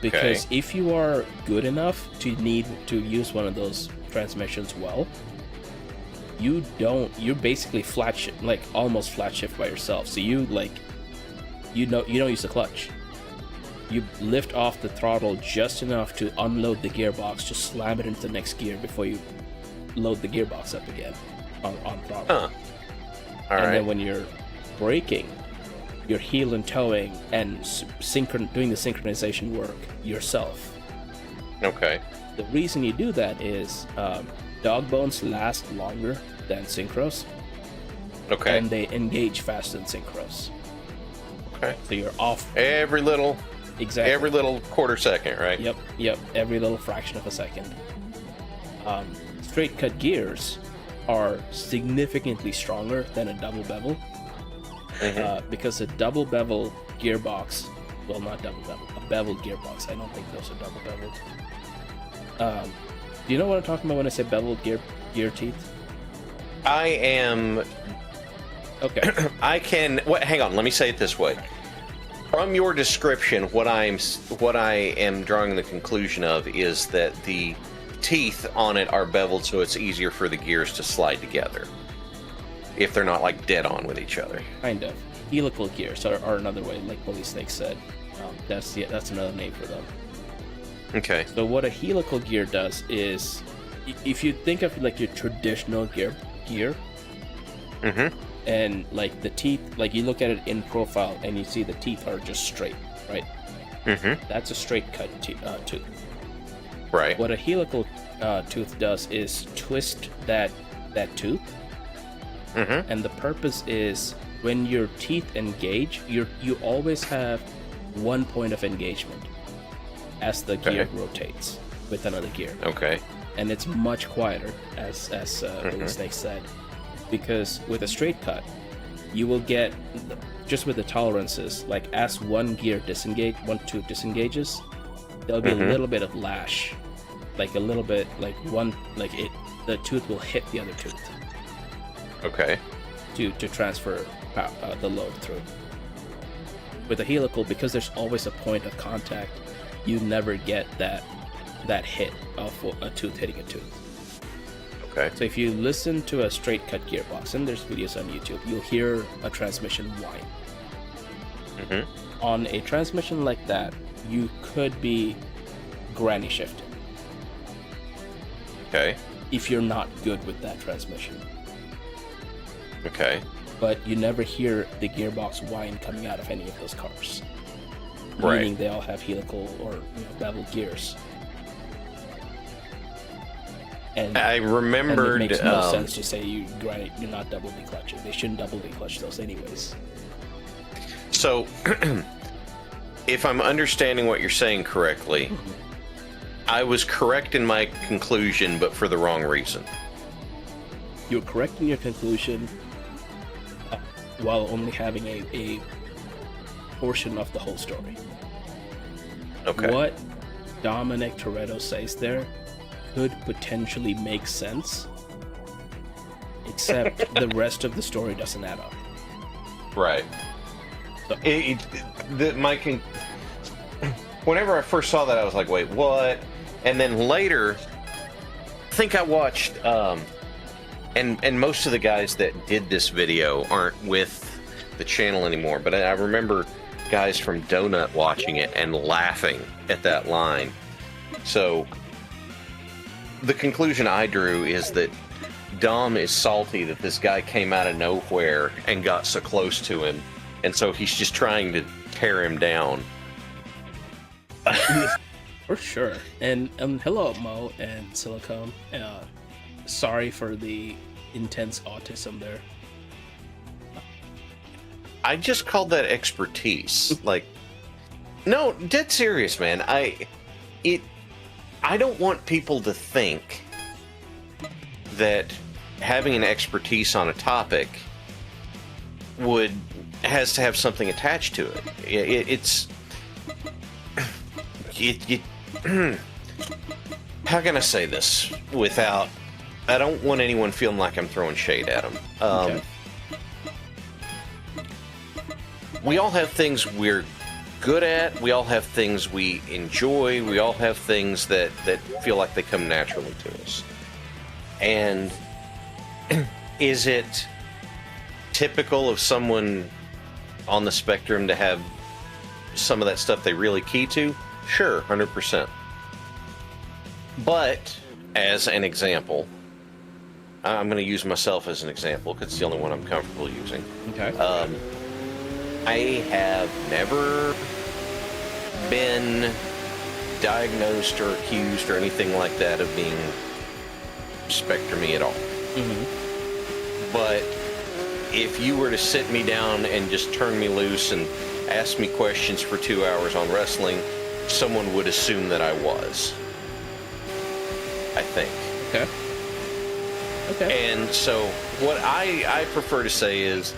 because if you are good enough to need to use one of those transmissions well, you're basically flat shift, like almost flat shift by yourself. So you don't use the clutch. You lift off the throttle just enough to unload the gearbox, just slam it into the next gear before you load the gearbox up again on throttle. And then when you're braking, you're heel and towing and doing the synchronization work yourself. Okay. The reason you do that is dog bones last longer than synchros. Okay. And they engage faster than synchros. Okay. So you're off every little quarter second, right? Yep. Every little fraction of a second. Straight cut gears are significantly stronger than a double bevel. Because a double bevel gearbox, well, not double bevel, a bevel gearbox. I don't think those are double beveled. Do you know what I'm talking about when I say beveled gear teeth? I am. Okay. I can. What? Hang on. Let me say it this way. From your description, what I am drawing the conclusion of is that the teeth on it are beveled so it's easier for the gears to slide together if they're not like dead on with each other. Kind of. Helical gears are another way, like Bully Snake said. That's another name for them. Okay. So what a helical gear does is, if you think of like your traditional gear, and like the teeth, like you look at it in profile and you see the teeth are just straight, right? That's a straight cut tooth. Right. What a helical tooth does is twist that tooth, and the purpose is when your teeth engage, you always have one point of engagement as the gear rotates with another gear. Okay. And it's much quieter, as Bully Snake said, because with a straight cut, you will get, just with the tolerances, like as one tooth disengages, there'll be a little bit of lash, like a little bit, like the tooth will hit the other tooth. Okay. To transfer the load through. With a helical, because there's always a point of contact, you never get that hit of a tooth hitting a tooth. Okay. So if you listen to a straight cut gearbox, and there's videos on YouTube, you'll hear a transmission whine. On a transmission like that, you could be granny shifted. Okay. If you're not good with that transmission. Okay. But you never hear the gearbox whine coming out of any of those cars. Right. Meaning they all have helical or beveled gears. And I remembered. And it makes no sense to say you're not double declutching. They shouldn't double declutch those anyways. So, if I'm understanding what you're saying correctly, I was correct in my conclusion, but for the wrong reason. You're correct in your conclusion while only having a portion of the whole story. Okay. What Dominic Toretto says there could potentially make sense, except the rest of the story doesn't add up. Right. So, whenever I first saw that, I was like, wait, what? And then later, I think I watched, and most of the guys that did this video aren't with the channel anymore, but I remember guys from Donut watching it and laughing at that line. So the conclusion I drew is that Dom is salty that this guy came out of nowhere and got so close to him, and so he's just trying to tear him down. For sure. And hello, Mo and Silicone. Sorry for the intense autism there. I just called that expertise. Like, no, dead serious, man. I don't want people to think that having an expertise on a topic has to have something attached to it. How can I say this without? I don't want anyone feeling like I'm throwing shade at them. Okay. We all have things we're good at. We all have things we enjoy. We all have things that feel like they come naturally to us. And is it typical of someone on the spectrum to have some of that stuff they really key to? Sure, 100%. But, as an example, I'm going to use myself as an example because it's the only one I'm comfortable using. Okay. I have never been diagnosed or accused or anything like that of being spectrumy at all. Mm-hmm. But if you were to sit me down and just turn me loose and ask me questions for 2 hours on wrestling, someone would assume that I was. I think. Okay. Okay. And so what I prefer to say is,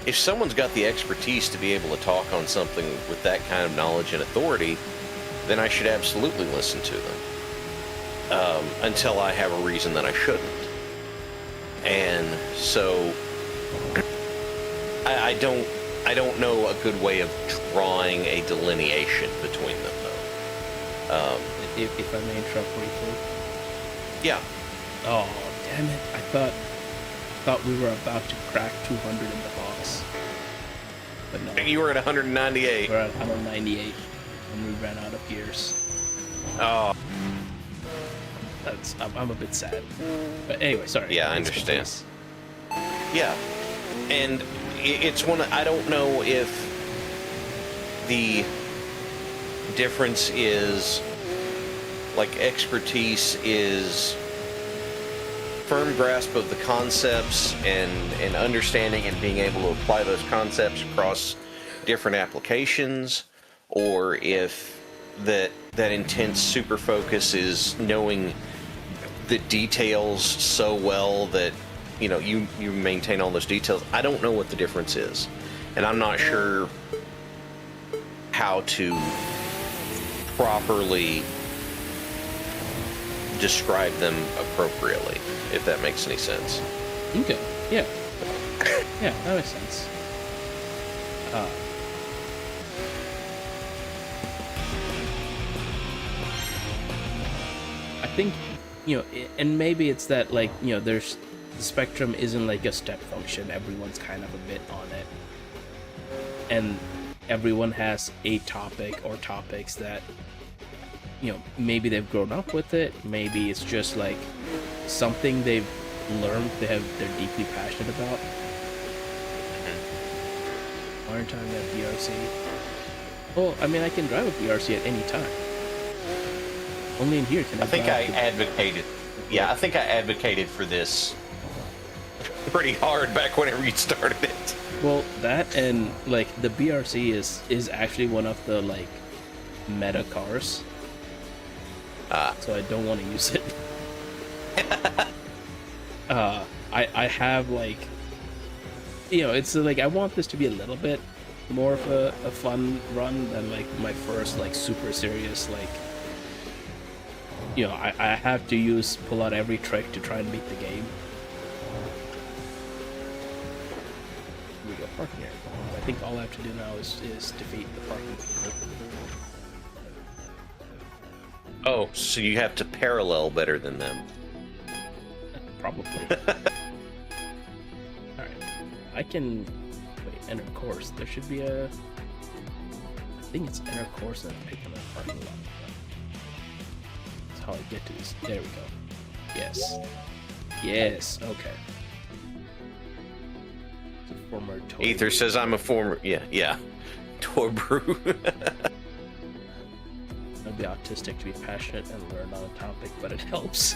if someone's got the expertise to be able to talk on something with that kind of knowledge and authority, then I should absolutely listen to them. Until I have a reason that I shouldn't. And so I don't know a good way of drawing a delineation between them, though. If I may interrupt briefly. Yeah. Oh, damn it. I thought we were about to crack 200 in the box. But no. You were at 198. We're at 198 and we ran out of gears. Oh. I'm a bit sad. But anyway, sorry. Yeah, I understand. Yeah. And it's one, I don't know if the difference is, like, expertise is firm grasp of the concepts and understanding and being able to apply those concepts across different applications, or if that intense super focus is knowing the details so well that you maintain all those details. I don't know what the difference is, and I'm not sure how to properly describe them appropriately, if that makes any sense. Okay. Yeah. Yeah, that makes sense. I think, and maybe it's that, like, there's, the spectrum isn't like a step function. Everyone's kind of a bit on it. And everyone has a topic or topics that, maybe they've grown up with it. Maybe it's just like something they've learned they're deeply passionate about. Modern time at BRC. Well, I mean, I can drive a BRC at any time. Only in here can I I think drive I advocated. Yeah, I think I advocated for this pretty hard back whenever you started it. Well, that and like the BRC is actually one of the like meta cars. So I don't want to use it. I have like, it's like I want this to be a little bit more of a fun run than like my first like super serious like. I have to pull out every trick to try and beat the game. Here we go, parking area. I think all I have to do now is defeat the parking people. Oh, so you have to parallel better than them. Probably. Alright. I can... Wait, enter course. There should be a... I think it's enter course and pick in the parking lot. That's how I get to this. There we go. Yes. Yes, okay. It's a former Toy Ether says I'm a former... Yeah. Torbrew. I'd be autistic to be passionate and learn on a topic, but it helps.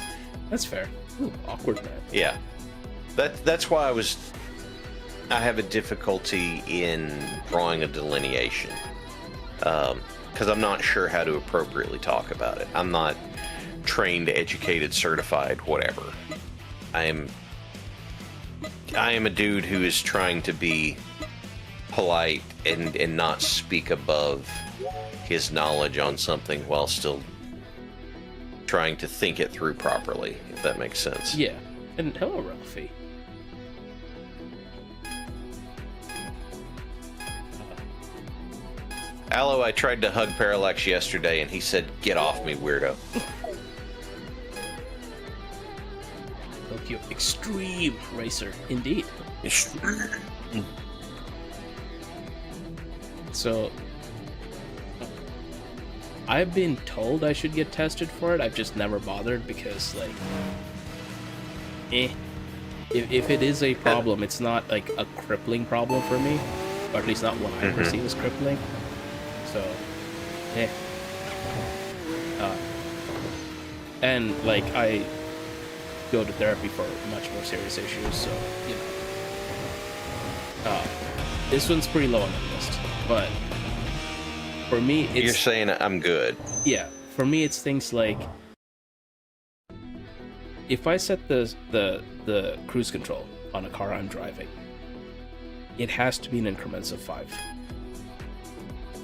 That's fair. Ooh, awkward man. Yeah. That's why I have a difficulty in drawing a delineation. Because I'm not sure how to appropriately talk about it. I'm not trained, educated, certified, whatever. I am a dude who is trying to be polite and not speak above his knowledge on something while still trying to think it through properly, if that makes sense. Yeah. And hello, Ralphie. Aloe, I tried to hug Parallax yesterday and he said, "Get off me, weirdo." Tokyo Extreme Racer, indeed. So, I've been told I should get tested for it. I've just never bothered because, like, if it is a problem, it's not like a crippling problem for me, or at least not what I perceive as crippling. So, and like I go to therapy for much more serious issues, so you know, this one's pretty low on the list. But for me, it's, you're saying I'm good. Yeah, for me, it's things like if I set the cruise control on a car I'm driving, it has to be in increments of 5.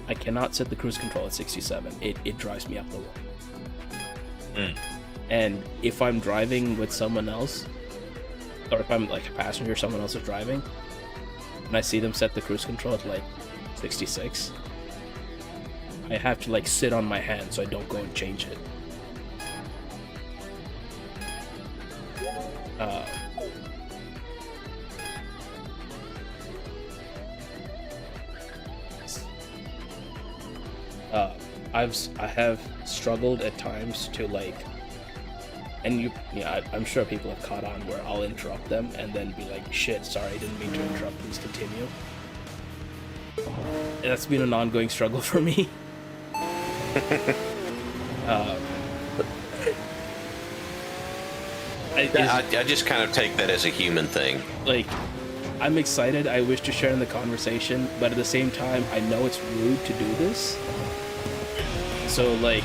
I cannot set the cruise control at 67. It drives me up the wall. And if I'm driving with someone else, or if I'm like a passenger, someone else is driving, and I see them set the cruise control at like 66, I have to like sit on my hand so I don't go and change it. I have struggled at times to like, and I'm sure people have caught on where I'll interrupt them and then be like, "Shit, sorry, I didn't mean to interrupt. Please continue." And that's been an ongoing struggle for me. I just kind of take that as a human thing. Like, I'm excited. I wish to share in the conversation, but at the same time, I know it's rude to do this. So, like,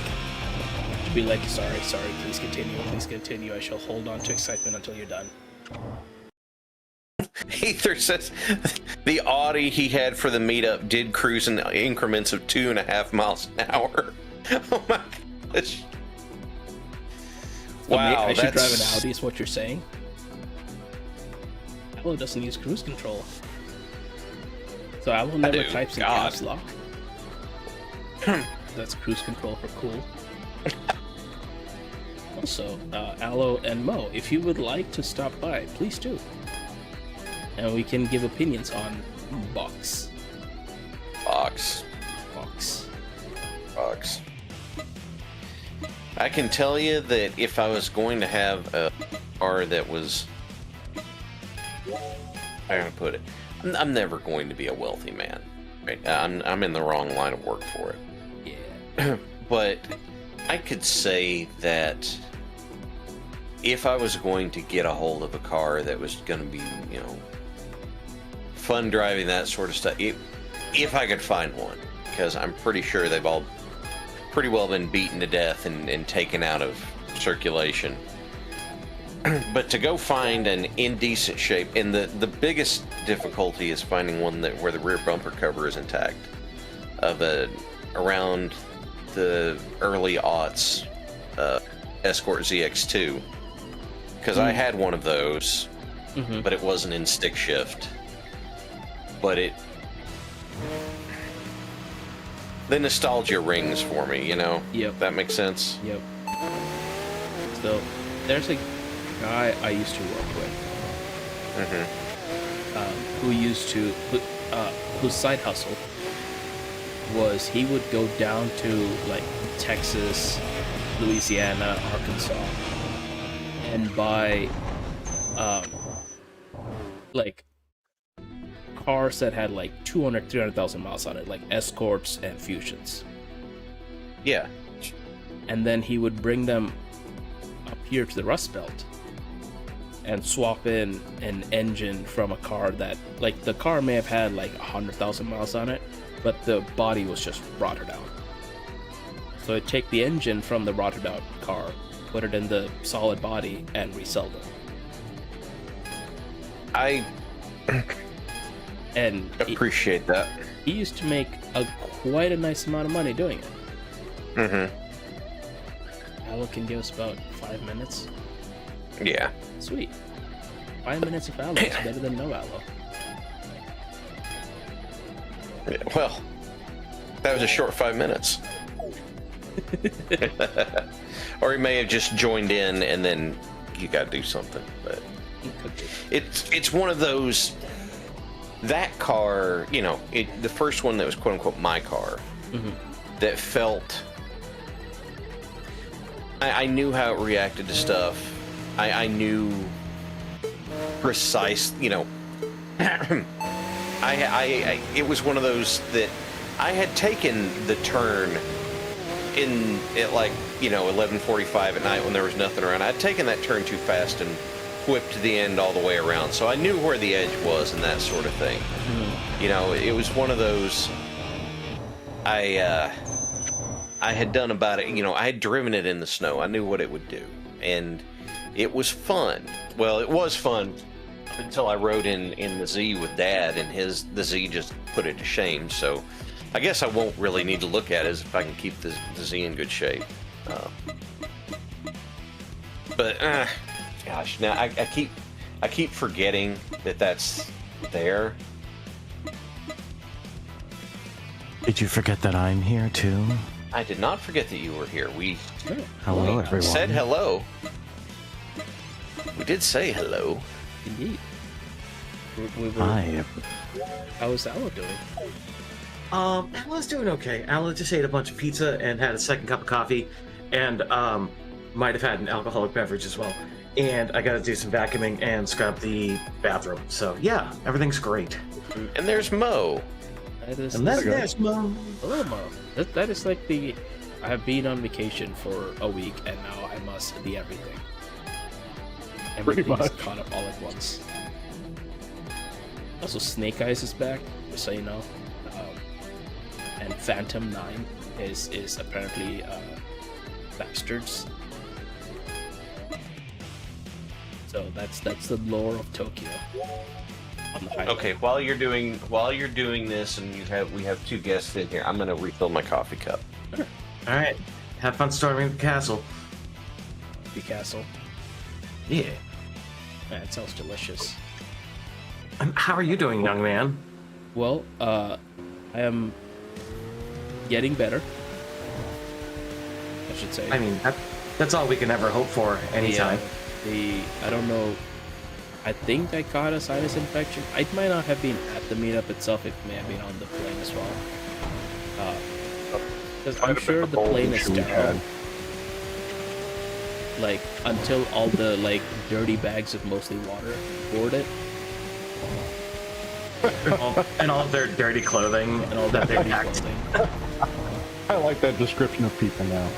to be like, sorry, please continue. I shall hold on to excitement until you're done. Ether says the Audi he had for the meetup did cruise in increments of 2.5 miles an hour. Oh my gosh. Wow, I should drive an Audi, is what you're saying? Apple doesn't use cruise control. So Apple never types in caps lock. That's cruise control for cool. Also, Aloe and Mo, if you would like to stop by, please do. And we can give opinions on Box. I can tell you that if I was going to have a car that was... how do I put it? I'm never going to be a wealthy man. Right? I'm in the wrong line of work for it. Yeah. But I could say that if I was going to get a hold of a car that was going to be, fun driving, that sort of stuff, if I could find one, because I'm pretty sure they've all pretty well been beaten to death and taken out of circulation. But to go find an in decent shape, and the biggest difficulty is finding one where the rear bumper cover is intact, around the early aughts Escort ZX2, because I had one of those, but it wasn't in stick shift. But the nostalgia rings for me, Yep. That makes sense. Yep. So there's a guy I used to work with, whose side hustle was he would go down to like Texas, Louisiana, Arkansas, and buy like cars that had like 200, 300,000 miles on it, like Escorts and Fusions. Yeah. And then he would bring them up here to the Rust Belt and swap in an engine from a car that, like, the car may have had like 100,000 miles on it, but the body was just rotted out. So I'd take the engine from the rotted out car, put it in the solid body, and resell them. I And appreciate that. he used to make quite a nice amount of money doing it. Mm-hmm. Aloe can give us about 5 minutes. Yeah. Sweet. 5 minutes of aloe is better than no aloe. Well, that was a short 5 minutes. Or he may have just joined in and then you got to do something. But it's one of those. That car, you know, the first one that was quote unquote my car, that felt. I knew how it reacted to stuff. I knew precise, you know. It was one of those that I had taken the turn at like, you know, 11:45 at night when there was nothing around. I'd taken that turn too fast and whipped the end all the way around, so I knew where the edge was and that sort of thing. You know, it was one of those. I had done about it, you know, I had driven it in the snow. I knew what it would do. And it was fun. Well, it was fun until I rode in the Z with Dad, and the Z just put it to shame. So I guess I won't really need to look at it as if I can keep the Z in good shape. But, gosh, now I keep forgetting that that's there. Did you forget that I'm here too? I did not forget that you were here. Hello, everyone. Said hello. We did say hello. Indeed. Hi. How was Aloe doing? Alan's doing okay. Alan just ate a bunch of pizza and had a second cup of coffee, and might have had an alcoholic beverage as well. And I got to do some vacuuming and scrub the bathroom. So yeah, everything's great. And there's Mo. There's Mom. Hello, Mo. That is like I have been on vacation for a week, and now I must be everything. Everything's caught up all at once. Also, Snake Eyes is back, just so you know. And Phantom 9 is apparently bastards. So that's the lore of Tokyo. On the highway. Okay, while you're doing this, and we have two guests in here, I'm gonna refill my coffee cup. Sure. All right, have fun storming the castle. The castle. Yeah. Man, it sounds delicious. How are you doing, young man? Well, I am getting better, I should say. I mean, that's all we can ever hope for anytime. I don't know. I think I caught a sinus infection. I might not have been at the meetup itself. It may have been on the plane as well. Because I'm sure the plane is sterile. Like, until all the, like, dirty bags of mostly water board it. And all of their dirty clothing. And all that dirty clothing. I like that description of people now. I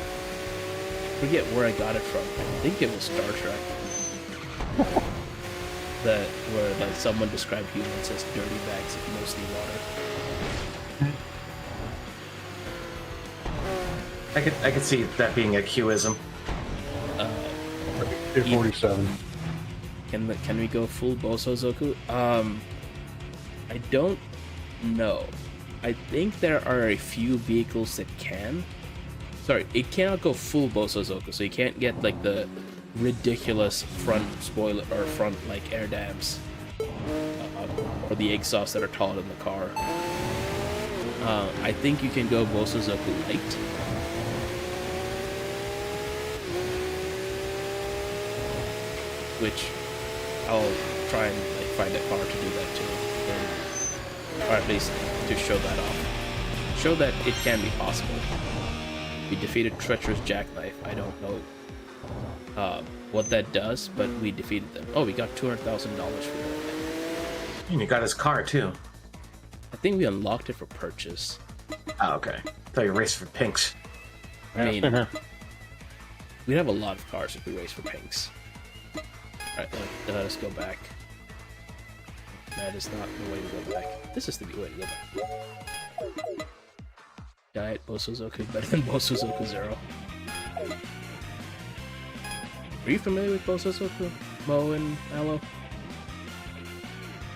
forget where I got it from. I think it was Star Trek. Where like someone described humans as dirty bags of mostly water. I could see that being a Qism. 47. Can we go full Bosozoku? I don't know. I think there are a few vehicles that can. Sorry, it cannot go full Bosozoku, so you can't get like the ridiculous front spoiler or front like air dams or the exhausts that are taller than the car. I think you can go Bosozoku light. Which I'll try and like find a car to do that too, or at least to show that off. Show that it can be possible. We defeated Treacherous Jackknife. I don't know what that does, but we defeated them. Oh, we got $200,000 for that. And you got his car too. I think we unlocked it for purchase. Oh, okay. Thought you raced for pinks. I mean, same here. we'd have a lot of cars if we race for pinks. Alright, let's go back. That is not the way to go back. This is the way to go back. Diet Bosozoku better than Bosozoku Zero. Are you familiar with Bosozoku, Mo and Aloe?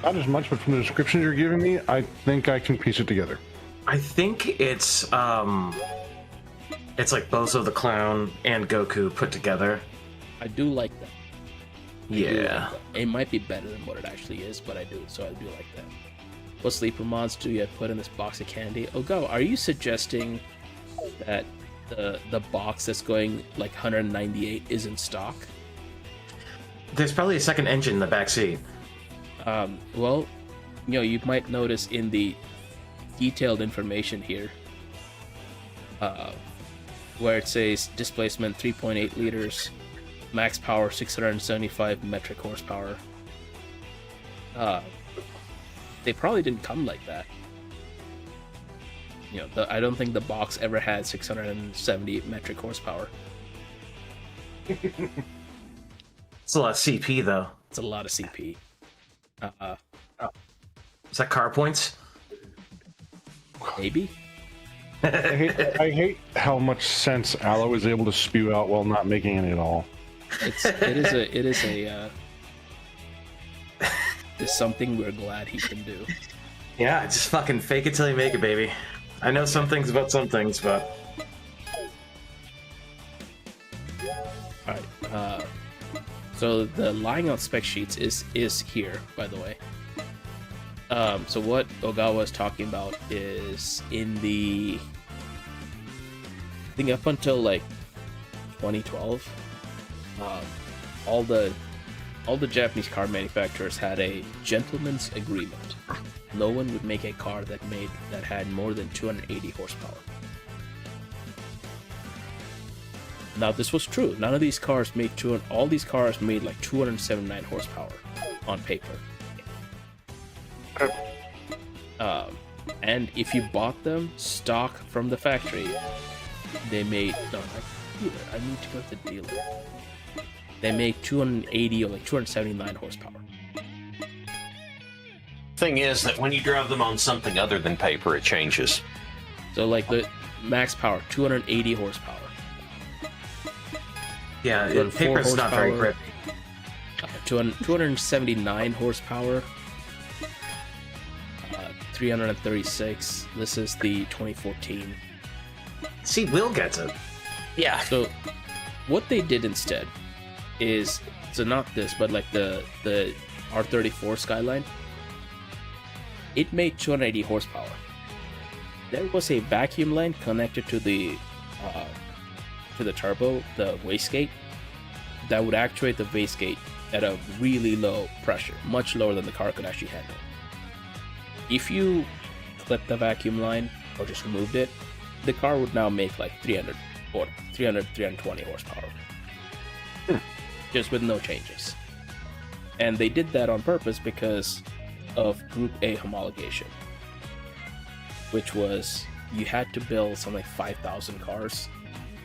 Not as much, but from the descriptions you're giving me, I think I can piece it together. I think it's like Bozo the Clown and Goku put together. I do like that. I do like Yeah. that. It might be better than what it actually is, but I do like that. What sleeper mods do you put in this box of candy? Oh, go. Are you suggesting that the box that's going like 198 is in stock? There's probably a second engine in the back seat. Well, you might notice in the detailed information here, where it says displacement 3.8 liters, max power 675 metric horsepower. They probably didn't come like that. I don't think the box ever had 670 metric horsepower. It's a lot of CP though. It's a lot of CP. Is that car points? Maybe. I hate how much sense Aloe is able to spew out while not making any at all. It's something we're glad he can do. Yeah, just fucking fake it till you make it, baby. I know some things about some things, but Alright, so the lying out spec sheets is here, by the way. So what Ogawa is talking about is in the, I think up until like 2012, all the Japanese car manufacturers had a gentleman's agreement. No one would make a car that had more than 280 horsepower. Now this was true. None of these cars made all these cars made like 279 horsepower on paper. And if you bought them stock from the factory, they made I need to go to the dealer. They make 280 or like 279 horsepower. Thing is that when you drive them on something other than paper, it changes. So like the max power, 280 horsepower. yeah, 204 paper's not very horsepower. grippy. 279 horsepower. 336. This is the 2014. See, Will gets it. Yeah. So what they did instead is, so not this, but like the R34 Skyline, it made 280 horsepower. There was a vacuum line connected to the turbo, the wastegate, that would actuate the wastegate at a really low pressure, much lower than the car could actually handle. If you clipped the vacuum line or just removed it, the car would now make like 300 or 320 horsepower. Just with no changes. And they did that on purpose because of Group A homologation, which was you had to build something like 5,000 cars,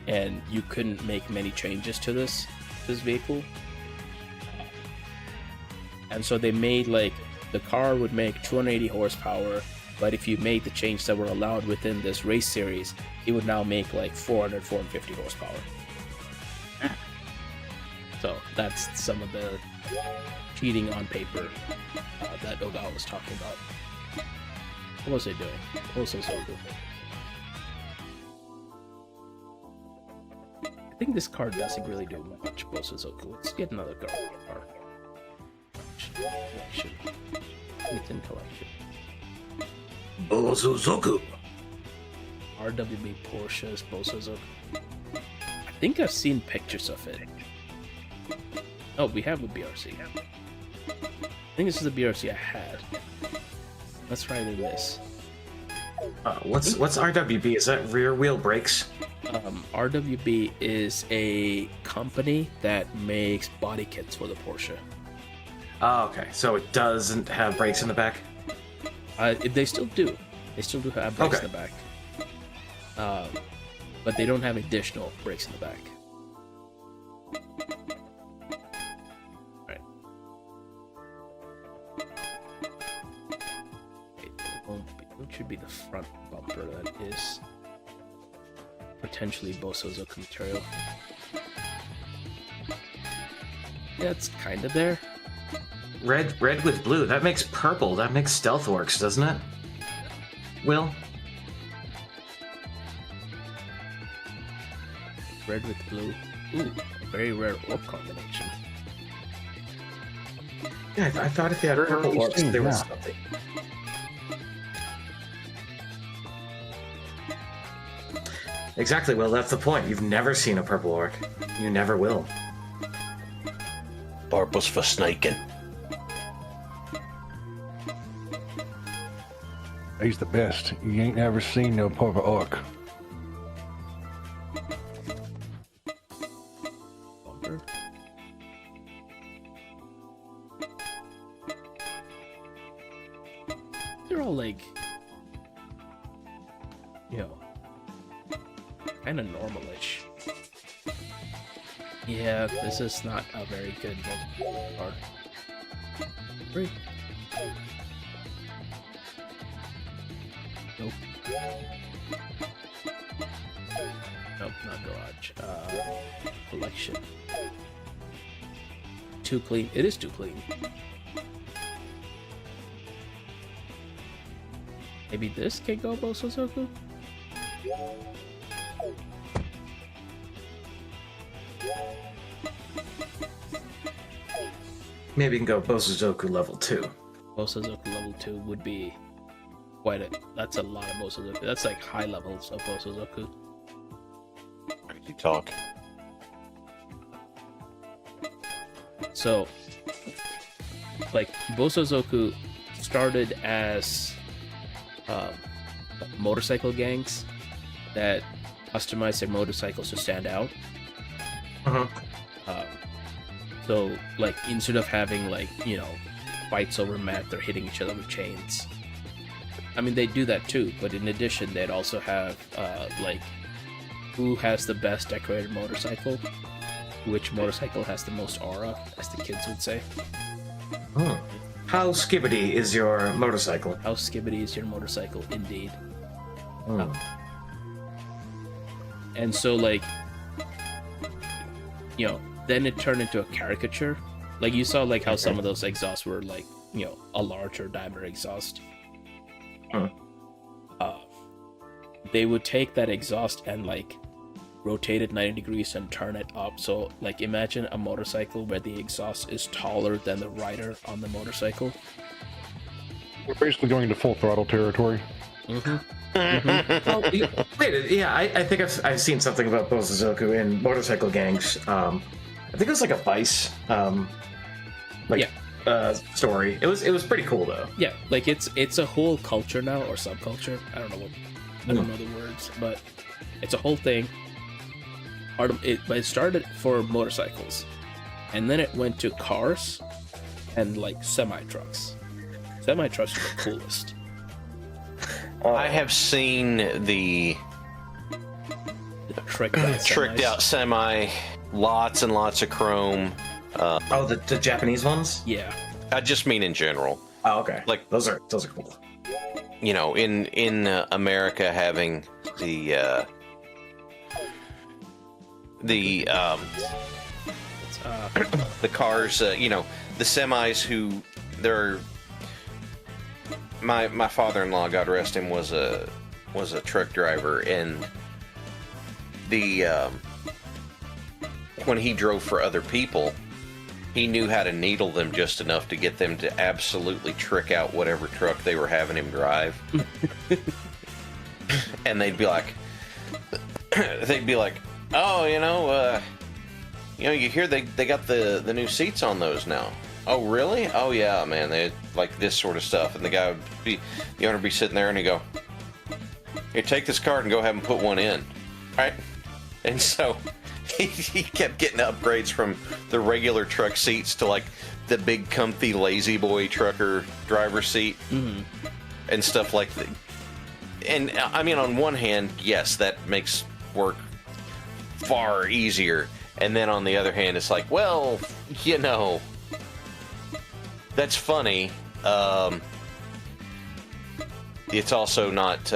and you couldn't make many changes to this vehicle. And so they made like the car would make 280 horsepower, but if you made the changes that were allowed within this race series, it would now make like 450 horsepower. So that's some of the cheating on paper that Ogawa was talking about. What was they doing? What was so good? I think this card doesn't really do much. Bosozoku. Let's get another card. Collection. It's in collection. Bozozoku. RWB Porsche's Bosozoku. I think I've seen pictures of it. Oh, we have a BRC. I think this is the BRC I had. Let's try this. What's RWB? Is that rear wheel brakes? RWB is a company that makes body kits for the Porsche. Oh, okay. So it doesn't have brakes in the back? They still do. They still do have brakes Okay. in the back. But they don't have additional brakes in the back. Right. It should be the front bumper that is potentially Bosozoku material. Yeah, it's kind of there. Red with blue. That makes purple. That makes Stealthworks, doesn't it? Will? Red with blue. Ooh, a very rare orc combination. Yeah, I thought if they had purple orcs, there was something. Exactly, Will. That's the point. You've never seen a purple orc. You never will. Purpose for snaking. He's the best. You ain't never seen no purple orc. Bumper. They're all like, you know, kind of normalish. Yeah, this is not a very good card. Three. Nope. Nope, not garage. Collection. Too clean. It is too clean. Maybe this can go Bosozoku? Maybe you can go Bosozoku level 2. Bosozoku level 2 would be quite a... That's a lot of Bosozoku. That's like high levels of Bosozoku. Why did you talk? So, like, Bosozoku started as motorcycle gangs that customized their motorcycles to stand out. Uh-huh. So, like, instead of having, like, you know, fights over meth, they're hitting each other with chains. I mean, they do that too, but in addition, they'd also have, like, who has the best decorated motorcycle? Which motorcycle has the most aura, as the kids would say. Hmm. How skibbity is your motorcycle? How skibbity is your motorcycle, indeed. Hmm. And so, like, you know, then it turned into a caricature. Like, you saw, like, how some of those exhausts were, like, you know, a larger diameter exhaust. Hmm. They would take that exhaust and, like, rotate it 90 degrees and turn it up. So, like, imagine a motorcycle where the exhaust is taller than the rider on the motorcycle. We're basically going into full throttle territory. Well, wait, yeah, I think I've seen something about Bosozoku in motorcycle gangs. I think it was like a Vice, story. It was pretty cool though. Yeah, like, it's a whole culture now, or subculture. I don't know the words, but it's a whole thing. But it started for motorcycles, and then it went to cars and, like, semi-trucks. Semi-trucks are the coolest. I have seen the Tricked out tricked semis. out semi, lots and lots of chrome. Oh, the Japanese ones? Yeah. I just mean in general. Oh, okay. Like- those are cool. You know, in America, having the cars, you know, the semis who they're. My father-in-law, God rest him, was a truck driver, and the when he drove for other people, he knew how to needle them just enough to get them to absolutely trick out whatever truck they were having him drive. And they'd be like, oh, you hear they got the new seats on those now. Oh, really? Oh, yeah, man. They like this sort of stuff. And the guy would be, the owner would be sitting there and he'd go, here, take this card and go have him put one in. Right? And so he kept getting upgrades from the regular truck seats to, like, the big comfy lazy boy trucker driver seat. Mm-hmm. and stuff like that. And I mean, on one hand, yes, that makes work far easier. And then on the other hand, it's like, well, you know, that's funny. It's also not.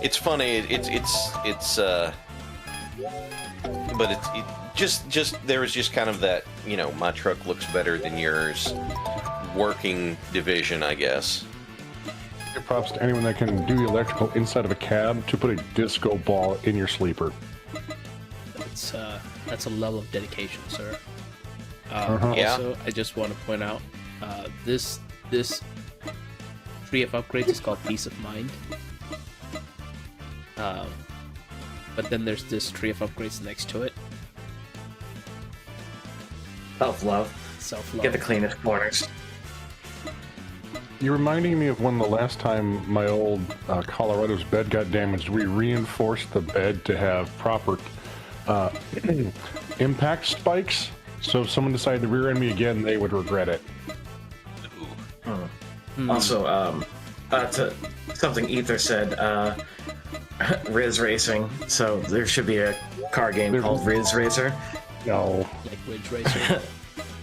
It's funny. But it just there was just kind of that, you know, my truck looks better than yours working division, I guess. Give props to anyone that can do the electrical inside of a cab to put a disco ball in your sleeper. That's a level of dedication, sir. Yeah. Also, I just want to point out this tree of upgrades is called Peace of Mind. But then there's this tree of upgrades next to it. Self-love. Self-love. Get the cleanest corners. You're reminding me of when the last time my old Colorado's bed got damaged. We reinforced the bed to have proper impact spikes, so if someone decided to rear end me again, they would regret it. Also, to something Ether said, Riz Racing. So there should be a car game called Riz Racer. No. Like Ridge Racer.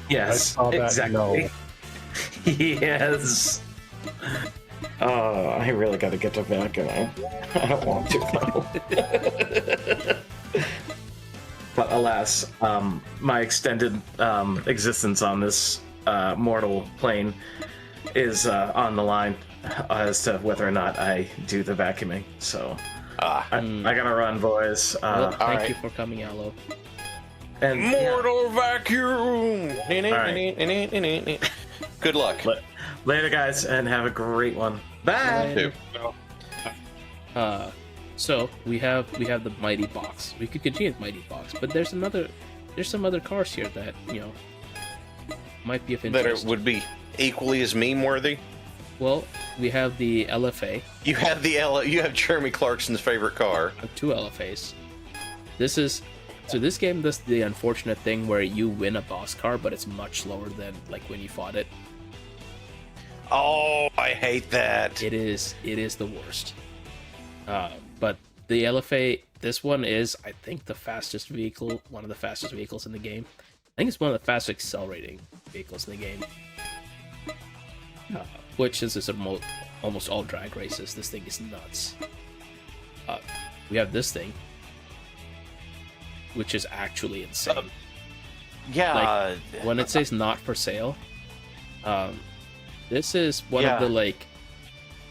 Yes, I saw that, exactly. no. Yes. Oh, I really got to get to vacuuming. I don't want to though. But alas, my extended existence on this mortal plane is on the line as to whether or not I do the vacuuming. So I gotta run, boys. Well, thank right. you for coming, Aloe. And Mortal vacuum. right. Good luck. Later, guys, and have a great one. Bye. So we have the Mighty Box. We could continue with Mighty Box, but there's some other cars here that, you know, might be of That interest. it would be equally as meme worthy. Well, we have the LFA. You have you have Jeremy Clarkson's favorite car. I have two LFAs. This game does the unfortunate thing where you win a boss car, but it's much slower than like when you fought it. Oh, I hate that. It is the worst. But the LFA, this one is, I think, the fastest vehicle, one of the fastest vehicles in the game. I think it's one of the fastest accelerating vehicles in the game. Which is almost all drag races. This thing is nuts. We have this thing, which is actually insane. Yeah. Like, when it says not for sale, this is one of the like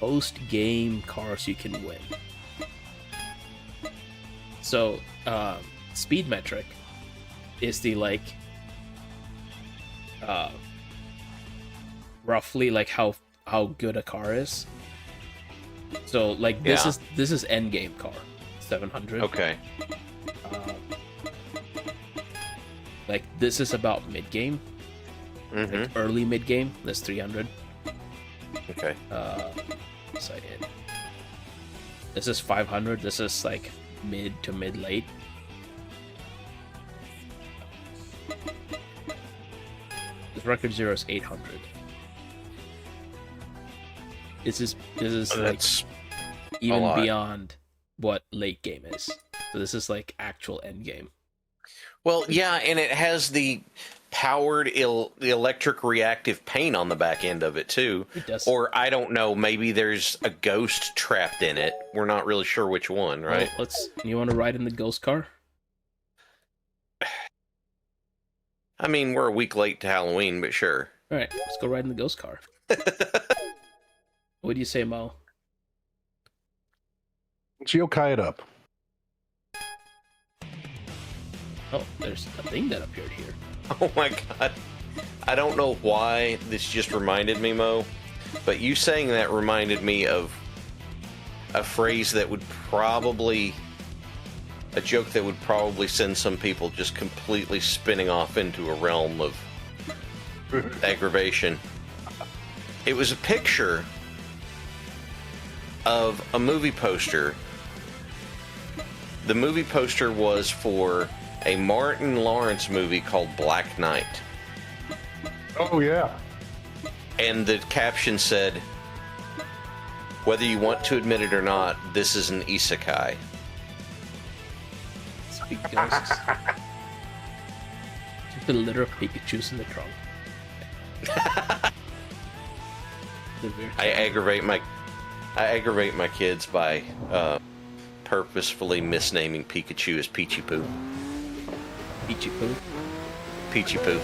post-game cars you can win. So, speed metric is the like roughly like how good a car is. So like this is end game car 700. Okay. Like this is about mid game. Mm-hmm. Like early mid game. That's 300. Okay. This is 500. This is like mid to mid late. This record zero is 800. This is That's like even a lot. beyond what late game is. So this is like actual end game. Well, yeah, and it has the powered the electric reactive paint on the back end of it too. It does. Or I don't know, maybe there's a ghost trapped in it. We're not really sure which one, right? Well, you want to ride in the ghost car? I mean, we're a week late to Halloween, but sure. All right, let's go ride in the ghost car. What do you say, Mo? Let's yokai it up. Oh, there's a thing that appeared here. Oh my god. I don't know why this just reminded me, Mo, but you saying that reminded me of a phrase that would probably... a joke that would probably send some people just completely spinning off into a realm of aggravation. It was a picture of a movie poster. The movie poster was for a Martin Lawrence movie called Black Knight. Oh, yeah. and the caption said, "Whether you want to admit it or not, this is an isekai." Speak ghosts. Just a litter of Pikachu's in the trunk. I aggravate my kids by purposefully misnaming Pikachu as Peachy Poo. Peachy Poo. Peachy Poo.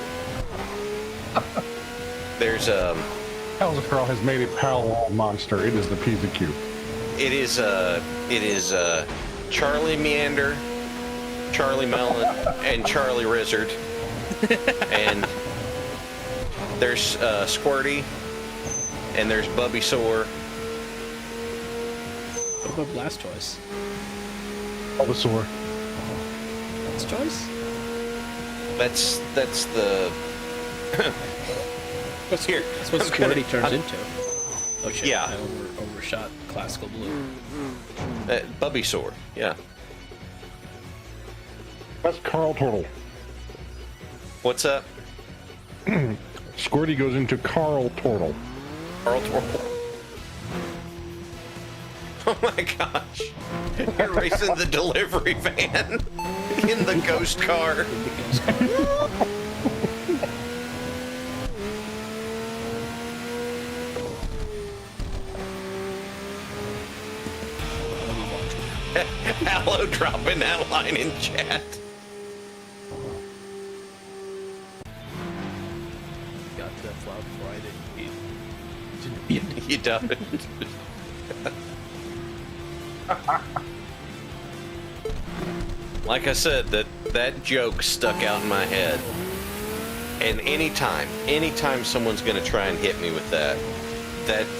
There's Elzacrow has made a parallel monster. It is the Pikachu. it is Charlie Meander, Charlie Melon, and Charlie Rizzard. And there's Squirty, and there's Bubbysaur. What about Blastoise? Bulbasaur. Blastoise? That's the here. That's what I'm Squirty gonna- turns I'm- into. Oh shit, Yeah. I overshot classical blue. Bubbysaur. Yeah. That's Carl Turtle. What's up? Squirty goes into Carl Turtle. Carl Twirl. Oh my gosh. You're racing the delivery van in the ghost car. Hello, dropping that line in chat. Got the flout before I didn't. You don't. Like I said, that joke stuck out in my head. And anytime someone's gonna try and hit me with that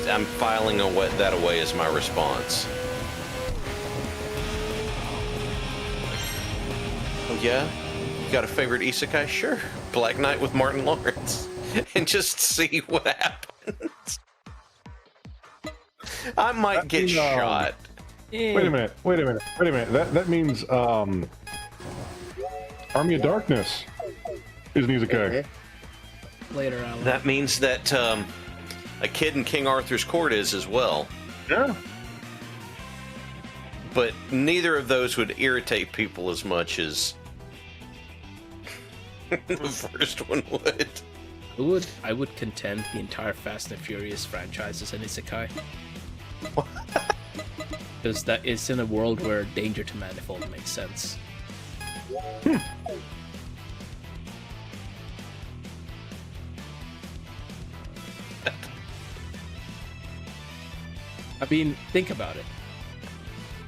I'm filing that away as my response. Oh yeah? You got a favorite isekai? Sure. Black Knight with Martin Lawrence. And just see what happens. I might get shot. Wait a minute. That means Army of Darkness is an isekai. Later, Alan. That means that A Kid in King Arthur's Court is as well. Yeah. But neither of those would irritate people as much as the first one would. I would contend the entire Fast and Furious franchise is an isekai. Because that is in a world where danger to manifold makes sense. I mean, think about it.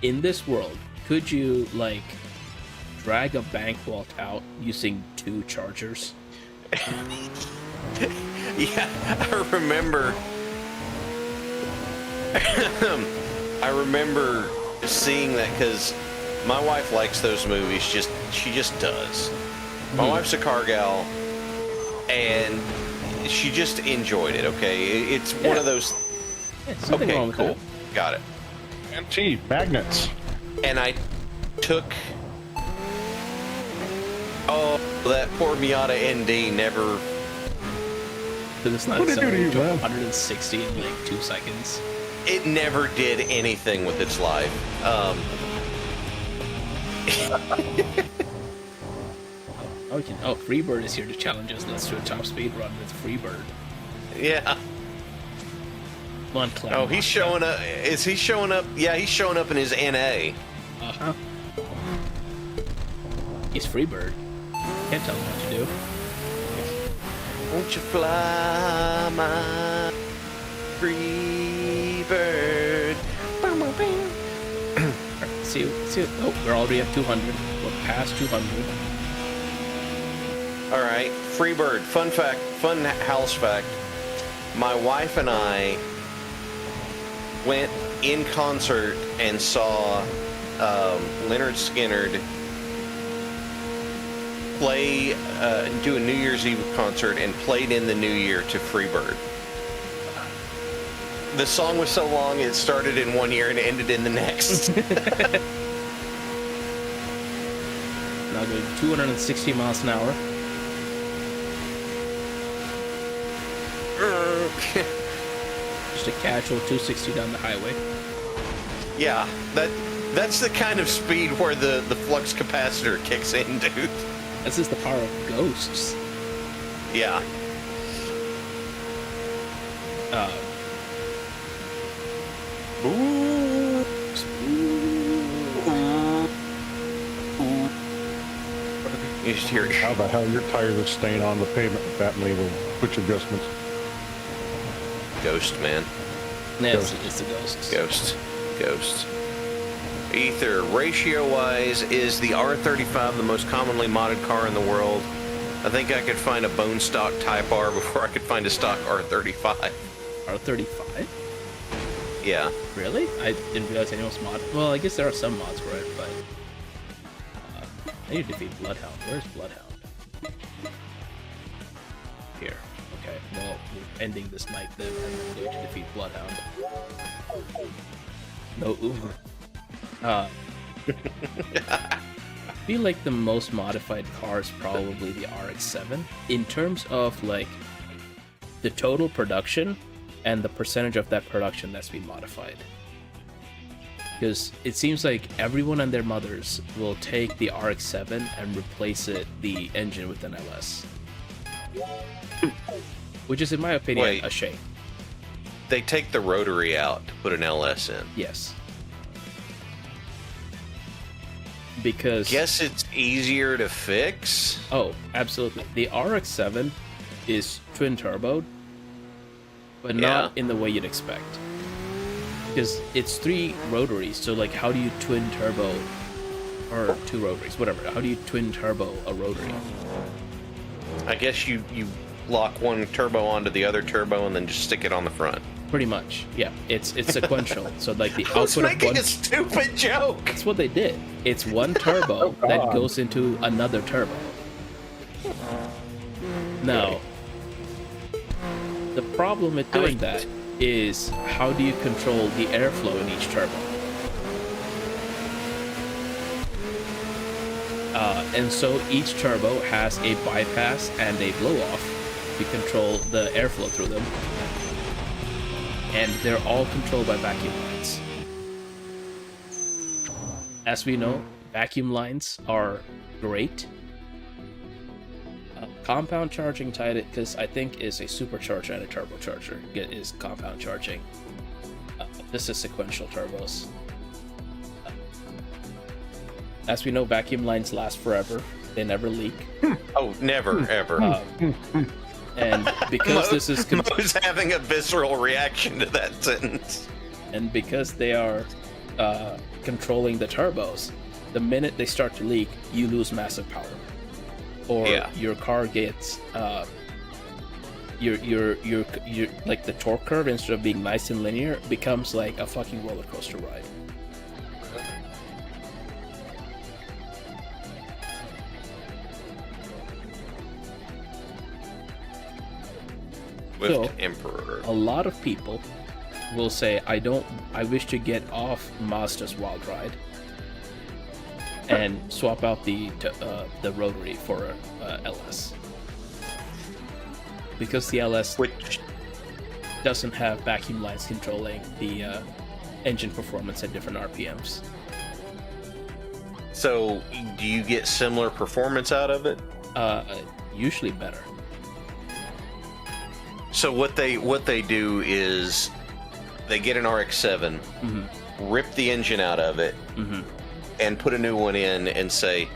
In this world, could you, like, drag a bank vault out using 2 chargers? Yeah, I remember. I remember seeing that because my wife likes those movies. She just does. My wife's a car gal, and she just enjoyed it. Okay, it's one of those. Yeah, nothing wrong Okay, with cool, that. got it. NT magnets. And I took. Oh, that poor Miata ND never. Because it's not What did it do to selling you, to man? 160 in like 2 seconds. It never did anything with its life. Oh, Freebird is here to challenge us. Let's do a top speed run with Freebird. Yeah. Come on, Clem. Oh, he's showing up. Is he showing up? Yeah, he's showing up in his NA. Uh-huh. He's Freebird. Can't tell him what to do. Won't you fly, my free bird? See. Oh, we're already at 200. We're past 200. All right, Freebird. Fun fact, fun house fact. My wife and I went in concert and saw Leonard Skinner play, do a New Year's Eve concert and played in the new year to Freebird. The song was so long it started in one year and ended in the next. Now going 260 miles an hour. Just a casual 260 down the highway. Yeah, that's the kind of speed where the flux capacitor kicks in, dude. This is the power of ghosts. Yeah. You just hear How the hell your tires are staying on the pavement with that many little switch adjustments? ghost, man. Yeah, Ghost. it's the ghosts. Ghost. Ether, ratio-wise, is the R35 the most commonly modded car in the world? I think I could find a bone stock Type R before I could find a stock R35. R35? Yeah. Really? I didn't realize anyone was mod. Well, I guess there are some mods for it, but I need to defeat Bloodhound. Where's Bloodhound? Here. Okay. Well, we're ending this night then, and I'm going to defeat Bloodhound. No Uber. I feel like the most modified car is probably the RX-7 in terms of like the total production and the percentage of that production that's been modified. Because it seems like everyone and their mothers will take the RX-7 and replace the engine with an LS. Which is, in my opinion, Wait. a shame. They take the rotary out to put an LS in. Yes. Because... Guess it's easier to fix? Oh, absolutely. The RX-7 is twin-turboed, but not in the way you'd expect. Because it's 3 rotaries, so like how do you twin-turbo, or 2 rotaries, whatever, how do you twin-turbo a rotary? I guess you lock one turbo onto the other turbo and then just stick it on the front. Pretty much, yeah. It's sequential, so like the I was output of making one... a stupid joke! That's what they did. It's one turbo that goes into another turbo. Now, the problem with doing that is how do you control the airflow in each turbo? And so each turbo has a bypass and a blow-off to control the airflow through them. And they're all controlled by vacuum lines. As we know, vacuum lines are great. Compound charging tied it because I think is a supercharger and a turbocharger is compound charging. This is sequential turbos. As we know, vacuum lines last forever. They never leak. Oh, never, ever. And because this is Mo's having a visceral reaction to that sentence. And because they are controlling the turbos, the minute they start to leak, you lose massive power, or your car gets your like the torque curve, instead of being nice and linear, becomes like a fucking roller coaster ride. With Emperor. A lot of people will say, I wish to get off Mazda's Wild Ride and swap out the rotary for a LS. Because the LS doesn't have vacuum lines controlling the engine performance at different RPMs. So, do you get similar performance out of it? Usually better. So what they do is they get an RX-7, rip the engine out of it, and put a new one in and say,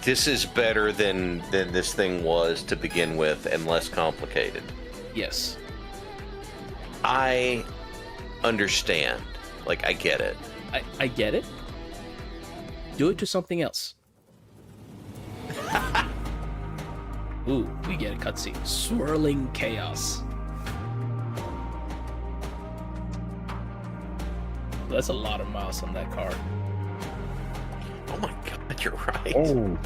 this is better than this thing was to begin with and less complicated. Yes. I understand. Like, I get it. I get it. Do it to something else. Ooh, we get a cutscene. Swirling chaos. That's a lot of miles on that car. Oh my god, you're right. Oh.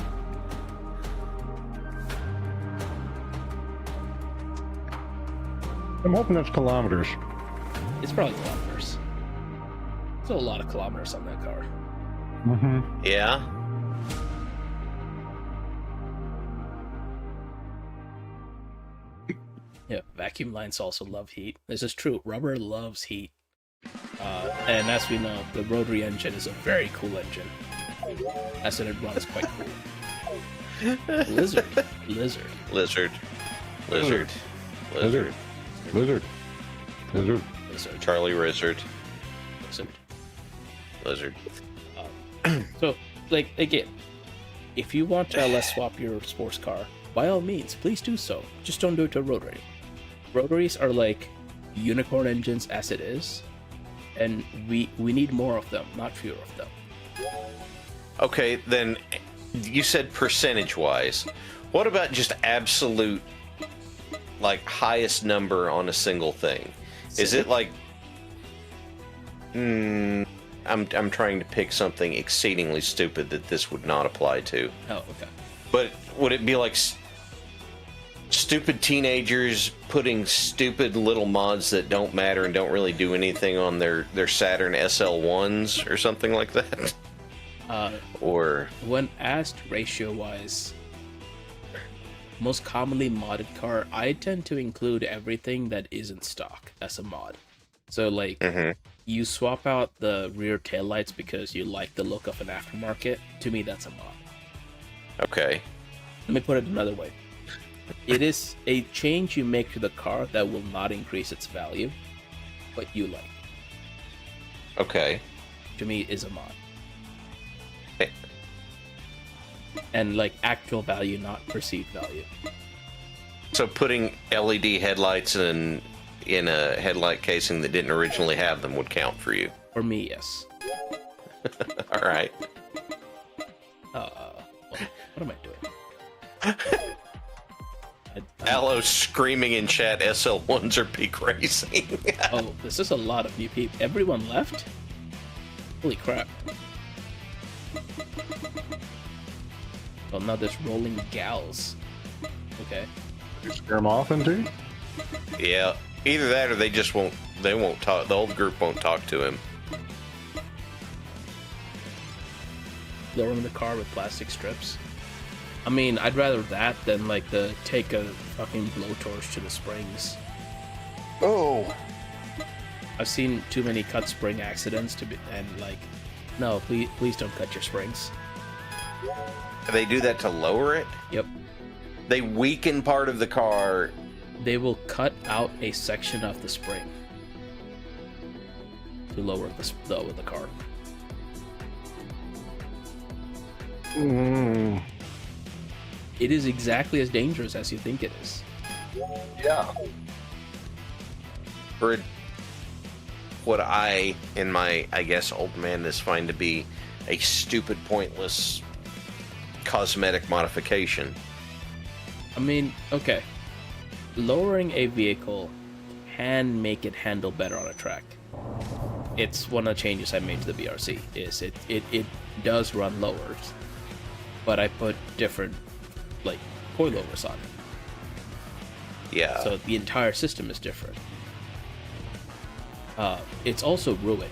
I'm hoping that's kilometers. It's probably kilometers. There's a lot of kilometers on that car. Mm-hmm. Yeah? Yeah, vacuum lines also love heat. This is true. Rubber loves heat. And as we know, the rotary engine is a very cool engine. As it runs quite cool. Lizard. Lizard. Lizard. Charlie Lizard. Lizard. So, like, again, if you want to let's swap your sports car, by all means, please do so. Just don't do it to a rotary. Rotaries are like unicorn engines as it is, and we need more of them, not fewer of them. Okay, then you said percentage-wise. What about just absolute, like, highest number on a single thing? Is it like... I'm trying to pick something exceedingly stupid that this would not apply to. Oh, okay. But would it be like stupid teenagers putting stupid little mods that don't matter and don't really do anything on their Saturn SL1s or something like that? Or when asked ratio-wise, most commonly modded car, I tend to include everything that isn't stock as a mod. So, like, you swap out the rear taillights because you like the look of an aftermarket. To me, that's a mod. Okay. Let me put it another way. It is a change you make to the car that will not increase its value, but you like. Okay. To me, is a mod. And, like, actual value, not perceived value. So putting LED headlights in a headlight casing that didn't originally have them would count for you. For me, yes. All right. What am I doing? Aloe screaming in chat, SL1s are peak racing. Oh, this is a lot of new people. Everyone left? Holy crap. Well, now there's rolling gals. Okay. You scare them off into? Yeah. Either that or they won't talk. The old group won't talk to him. Lowering the car with plastic strips. I mean, I'd rather that than, like, take a fucking blowtorch to the springs. Oh. I've seen too many cut spring accidents and, like, no, please don't cut your springs. They do that to lower it? Yep. They weaken part of the car. They will cut out a section of the spring to lower the car. It is exactly as dangerous as you think it is. Yeah. For what I, in my, I guess, old manness, find to be a stupid, pointless cosmetic modification. I mean, okay. Lowering a vehicle can make it handle better on a track. It's one of the changes I made to the BRC. Is it does run lower, but I put different, like, coilovers on it. Yeah. So the entire system is different. It's also ruined.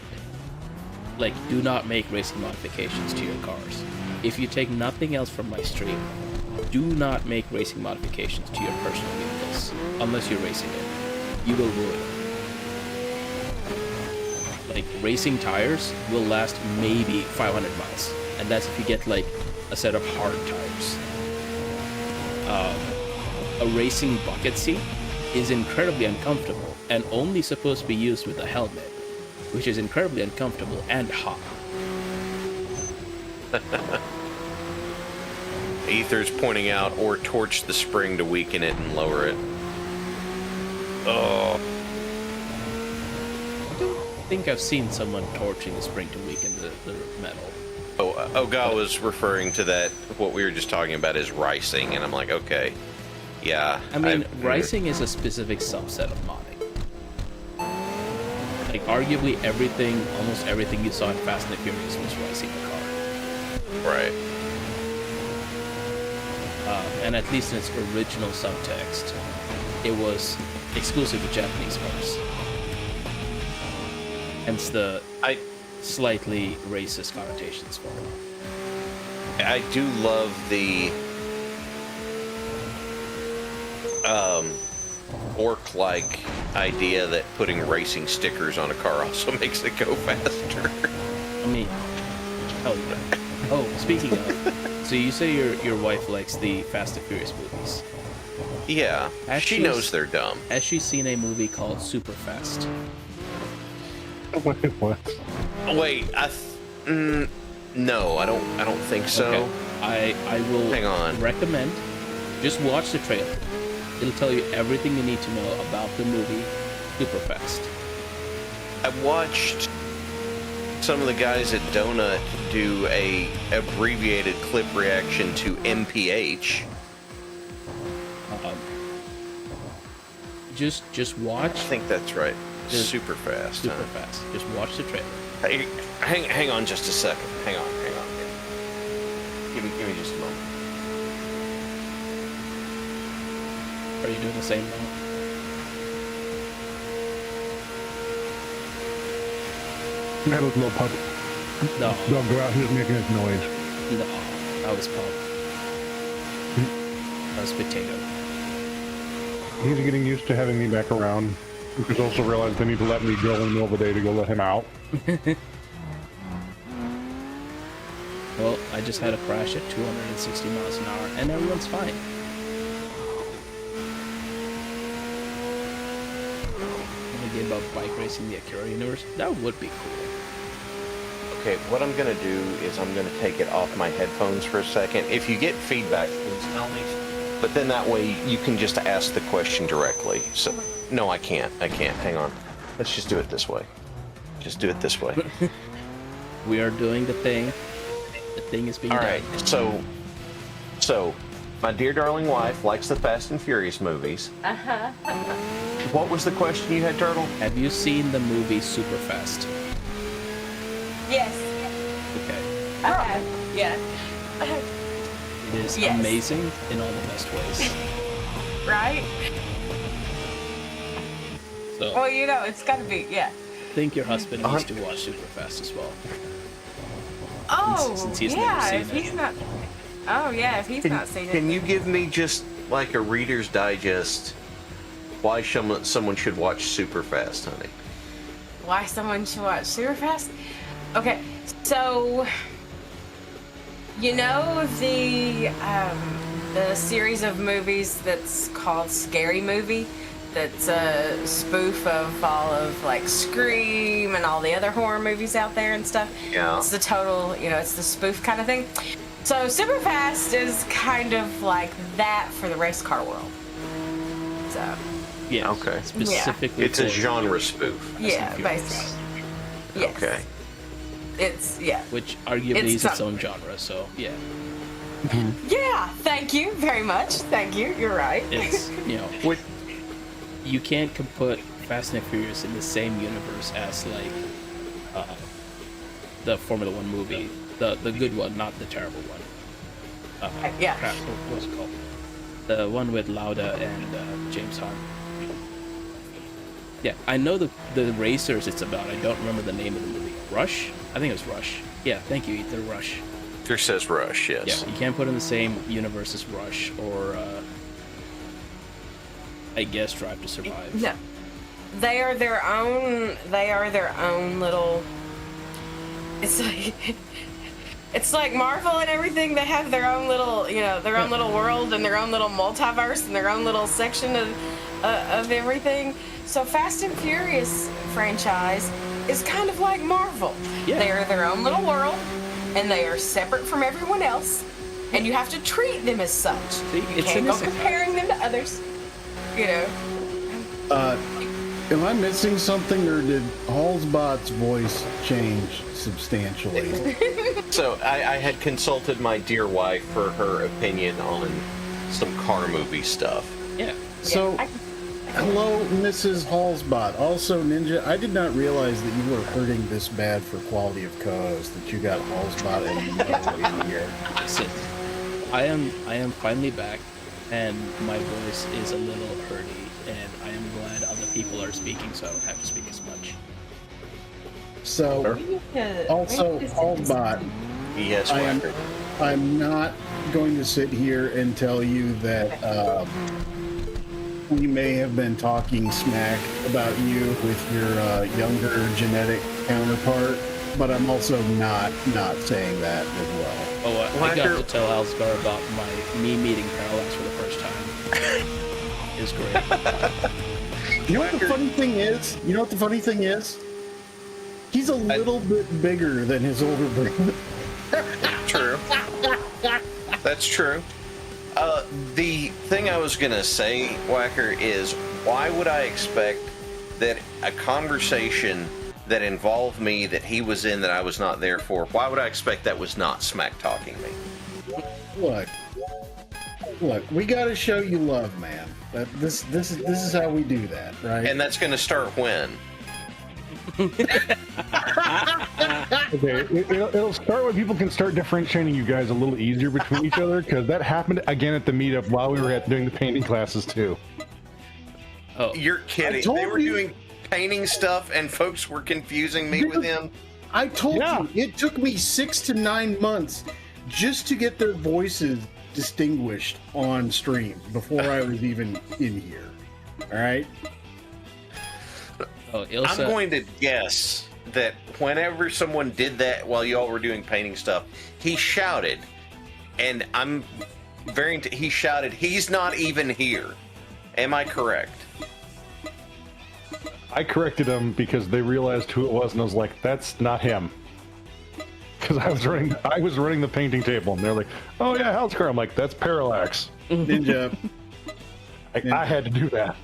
Like, do not make racing modifications to your cars. If you take nothing else from my stream, do not make racing modifications to your personal vehicles unless you're racing it. You will ruin it. Like, racing tires will last maybe 500 miles, and that's if you get, like, a set of hard tires. A racing bucket seat is incredibly uncomfortable and only supposed to be used with a helmet, which is incredibly uncomfortable and hot. Ether's pointing out, or torch the spring to weaken it and lower it. Oh. I don't think I've seen someone torching the spring to weaken the metal. Oh, Oga was referring to that, what we were just talking about is ricing, and I'm like, okay. Yeah. I mean, ricing is a specific subset of modding. Like, arguably almost everything you saw in Fast and the Furious was ricing the car. Right. And at least in its original subtext, it was exclusive to Japanese cars. Hence the slightly racist connotations for it. I do love the orc-like idea that putting racing stickers on a car also makes it go faster. I mean, hell yeah. Oh, speaking of, so you say your wife likes the Fast and Furious movies. Yeah, she knows they're dumb. Has she seen a movie called Super Fast? Wait, what? Wait, no, I don't think so. Okay. I will Hang on. recommend just watch the trailer. It'll tell you everything you need to know about the movie Super Fast. I watched some of the guys at Donut do a abbreviated clip reaction to MPH. Just watch. I think that's right. Just Super Fast. Super Fast. Just watch the trailer. Hey, hang on just a second. Hang on. Give me just a moment. Are you doing the same now? That was little puppy. No, Don't go out here making this noise. no. That was Pop. That was Potato. He's getting used to having me back around. He's also realized they need to let me go in the middle of the day to go let him out. Well, I just had a crash at 260 miles an hour, and everyone's fine. Want to get about bike racing the Acura universe? That would be cool. Okay, what I'm gonna do is I'm gonna take it off my headphones for a second. If you get feedback, please tell me. But then that way you can just ask the question directly. So, no, I can't. Hang on. Let's just do it this way. Just do it this way. We are doing the thing. The thing is being All done. right. So, my dear darling wife likes the Fast and Furious movies. What was the question you had, Turtle? Have you seen the movie Super Fast? Yes. Okay. I have. Yeah. It is Yes. amazing in all the best ways. Right? So Well, you know, it's gotta be, yeah. I think your husband needs to watch Super Fast as well. Oh, Since he's never yeah, seen if it. he's not... Oh, yeah, if he's not seen it. Can you give me just like a Reader's Digest why someone should watch Super Fast, honey? Why someone should watch Superfast? Okay, so... You know the series of movies that's called Scary Movie? That's a spoof of all of, like, Scream and all the other horror movies out there and stuff? Yeah. It's the total, it's the spoof kind of thing. So Superfast is kind of like that for the race car world. So, Yeah. Okay. Specifically. It's a for- genre spoof. yeah, Furious. basically. Yes. Okay. It's, yeah. Which arguably It's is its some- own genre, so yeah. Yeah, thank you very much. Thank you. You're right. It's, you can't put Fast and Furious in the same universe as, like, the Formula One movie. The good one, not the terrible one. Yeah. Crap, what was it called? The one with Lauda and James Hunt. Yeah, I know the racers it's about. I don't remember the name of the movie. Rush? I think it was Rush. Yeah, thank you, Ether. Rush. There says Rush, Yeah, yes. you can't put in the same universe as Rush or, I guess, Drive to Survive. No. They are their own little, it's like Marvel and everything. They have their own little, their own little world and their own little multiverse and their own little section of everything. So Fast and Furious franchise is kind of like Marvel. Yeah. They are their own little world and they are separate from everyone else. And you have to treat them as such. See, You it's can't go innocent. comparing them to others. Am I missing something, or did Halsbot's voice change substantially? So I had consulted my dear wife for her opinion on some car movie stuff. Yeah. So, hello, Mrs. Halsbot. Also, Ninja, I did not realize that you were hurting this bad for quality of co-host, that you got Halsbot and Mo in here. Listen, I am finally back, and my voice is a little hurty, and I am glad other people are speaking, so I don't have to speak as much. So, also, Halsbot, Yes, I'm Wacker. I'm not going to sit here and tell you that we may have been talking smack about you with your younger genetic counterpart, but I'm also not saying that as well. Oh, I got to tell Alsgar about me meeting Parallax for the first time. It was great. You know what the funny thing is? He's a little bit bigger than his older brother. True. That's true. The thing I was gonna say, Whacker, is why would I expect that a conversation that involved me that he was in that I was not there for, why would I expect that was not smack talking me? Look, we gotta show you love, man. This is how we do that, right? And that's gonna start when? Okay, it'll start when people can start differentiating you guys a little easier between each other, because that happened again at the meetup while we were doing the painting classes too. Oh, You're kidding. They were doing painting stuff and folks were confusing me with him. I told you, it took me 6 to 9 months just to get their voices distinguished on stream before I was even in here. All right? oh, I'm going to guess that whenever someone did that while y'all were doing painting stuff, he shouted, and he shouted, "He's not even here." Am I correct? I corrected them because they realized who it was, and I was like, "That's not him." Because I was running the painting table, and they're like, "Oh yeah, Halskar." I'm like, "That's Parallax." Ninja. I had to do that.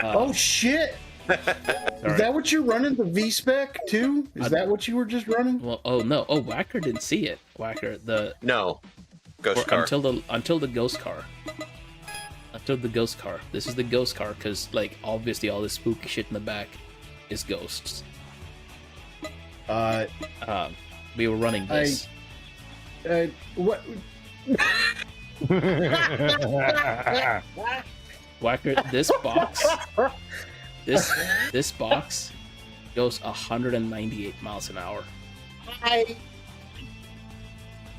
Oh shit! Is that what you're running, the V-Spec too? Is that what you were just running? well, oh no, oh Whacker didn't see it. Whacker, No. Ghost car. until the ghost car. Until the ghost car. This is the ghost car because, like, obviously all this spooky shit in the back is ghosts. We were running this. What? Whacker, this box, this box goes 198 miles an hour.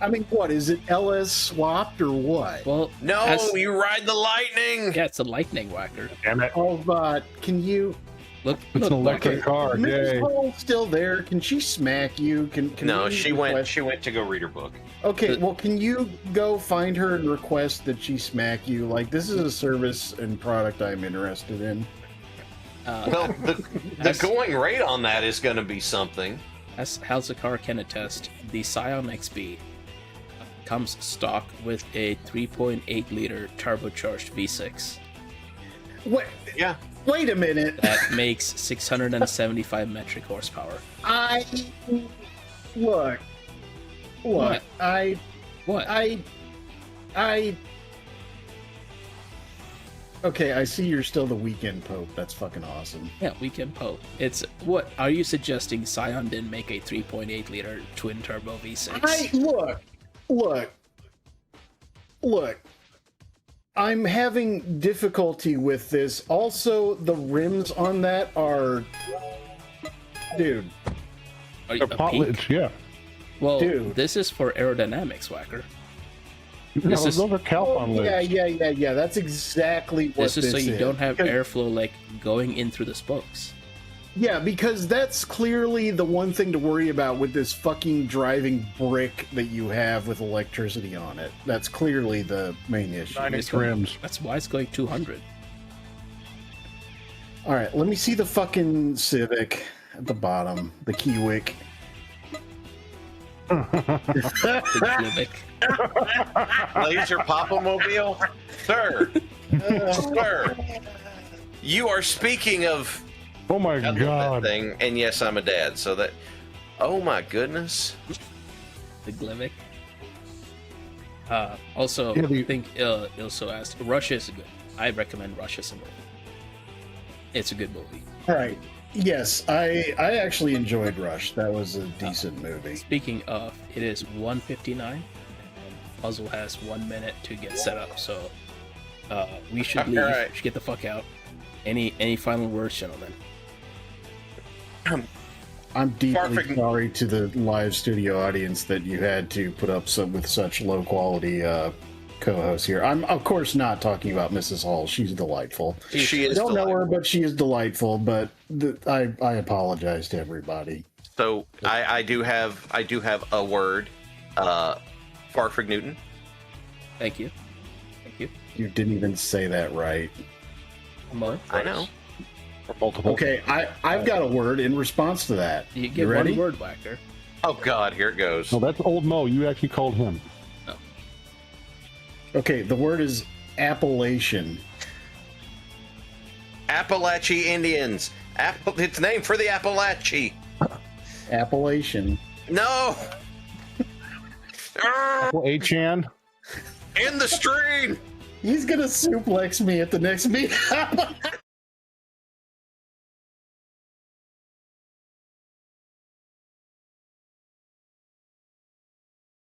I mean, what is it? LS swapped or what? Well, No, you ride the lightning. yeah, it's a lightning Whacker. Damn it! Oh, can you? Look, It's an electric car. Mrs. Yay! Hall's still there. Can she smack you? Can No, we she request- went to go read her book. Okay, well, can you go find her and request that she smack you? Like, this is a service and product I'm interested in. Well, the going rate on that is going to be something. As Halzakar can attest, the Scion XB comes stock with a 3.8 liter turbocharged V6 Wait, Yeah. wait a minute. that makes 675 metric horsepower. Look. What? I Okay, I see you're still the weekend Pope. That's fucking awesome. Yeah, Weekend Pope. It's what are you suggesting? Scion didn't make a 3.8 liter twin turbo V6. Look. I'm having difficulty with this. Also, the rims on that are, dude. Are you- They're a peak? potlets, yeah. Well, Dude. this is for aerodynamics, Whacker. No, This is- those are Calpon lids. Yeah. That's exactly what This is so you don't have Because- airflow like going in through the spokes. Yeah, because that's clearly the one thing to worry about with this fucking driving brick that you have with electricity on it. That's clearly the main issue. 9-inch rims. That's why it's going 200. All right, let me see the fucking Civic at the bottom, the Kiewik. The Glimmick. Laser Pop-O-Mobile? Sir. Sir. You are speaking of Oh my I love god. that thing, and yes, I'm a dad, so that... Oh my goodness. The Glimmick. Also, Yeah, I think Ilso asked, Russia is good. I recommend Russia as a movie. It's a good movie. All right. Yes, I actually enjoyed Rush. That was a decent movie. Speaking of, it is 1:59, and Puzzle has 1 minute to get set up, so we should leave. Alright. We should get the fuck out. Any final words, gentlemen? I'm deeply Farfig- sorry to the live studio audience that you had to put up with such low quality co-host here. I'm of course not talking about Mrs. Hall. She's delightful. She I is. don't know her, delightful. but she is delightful. But I apologize to everybody. So I do have a word. Farfrig Newton. Thank you. Thank you. You didn't even say that right. More. I know. Or multiple. Okay, I've got a word in response to that. You get ready? one word whacker. Oh God, here it goes. No, that's old Mo. You actually called him. Okay, the word is Appalachian. Appalachian Indians. It's named for the Appalachie. Appalachian. No. Well, A-Chan. In the stream. He's gonna suplex me at the next meet.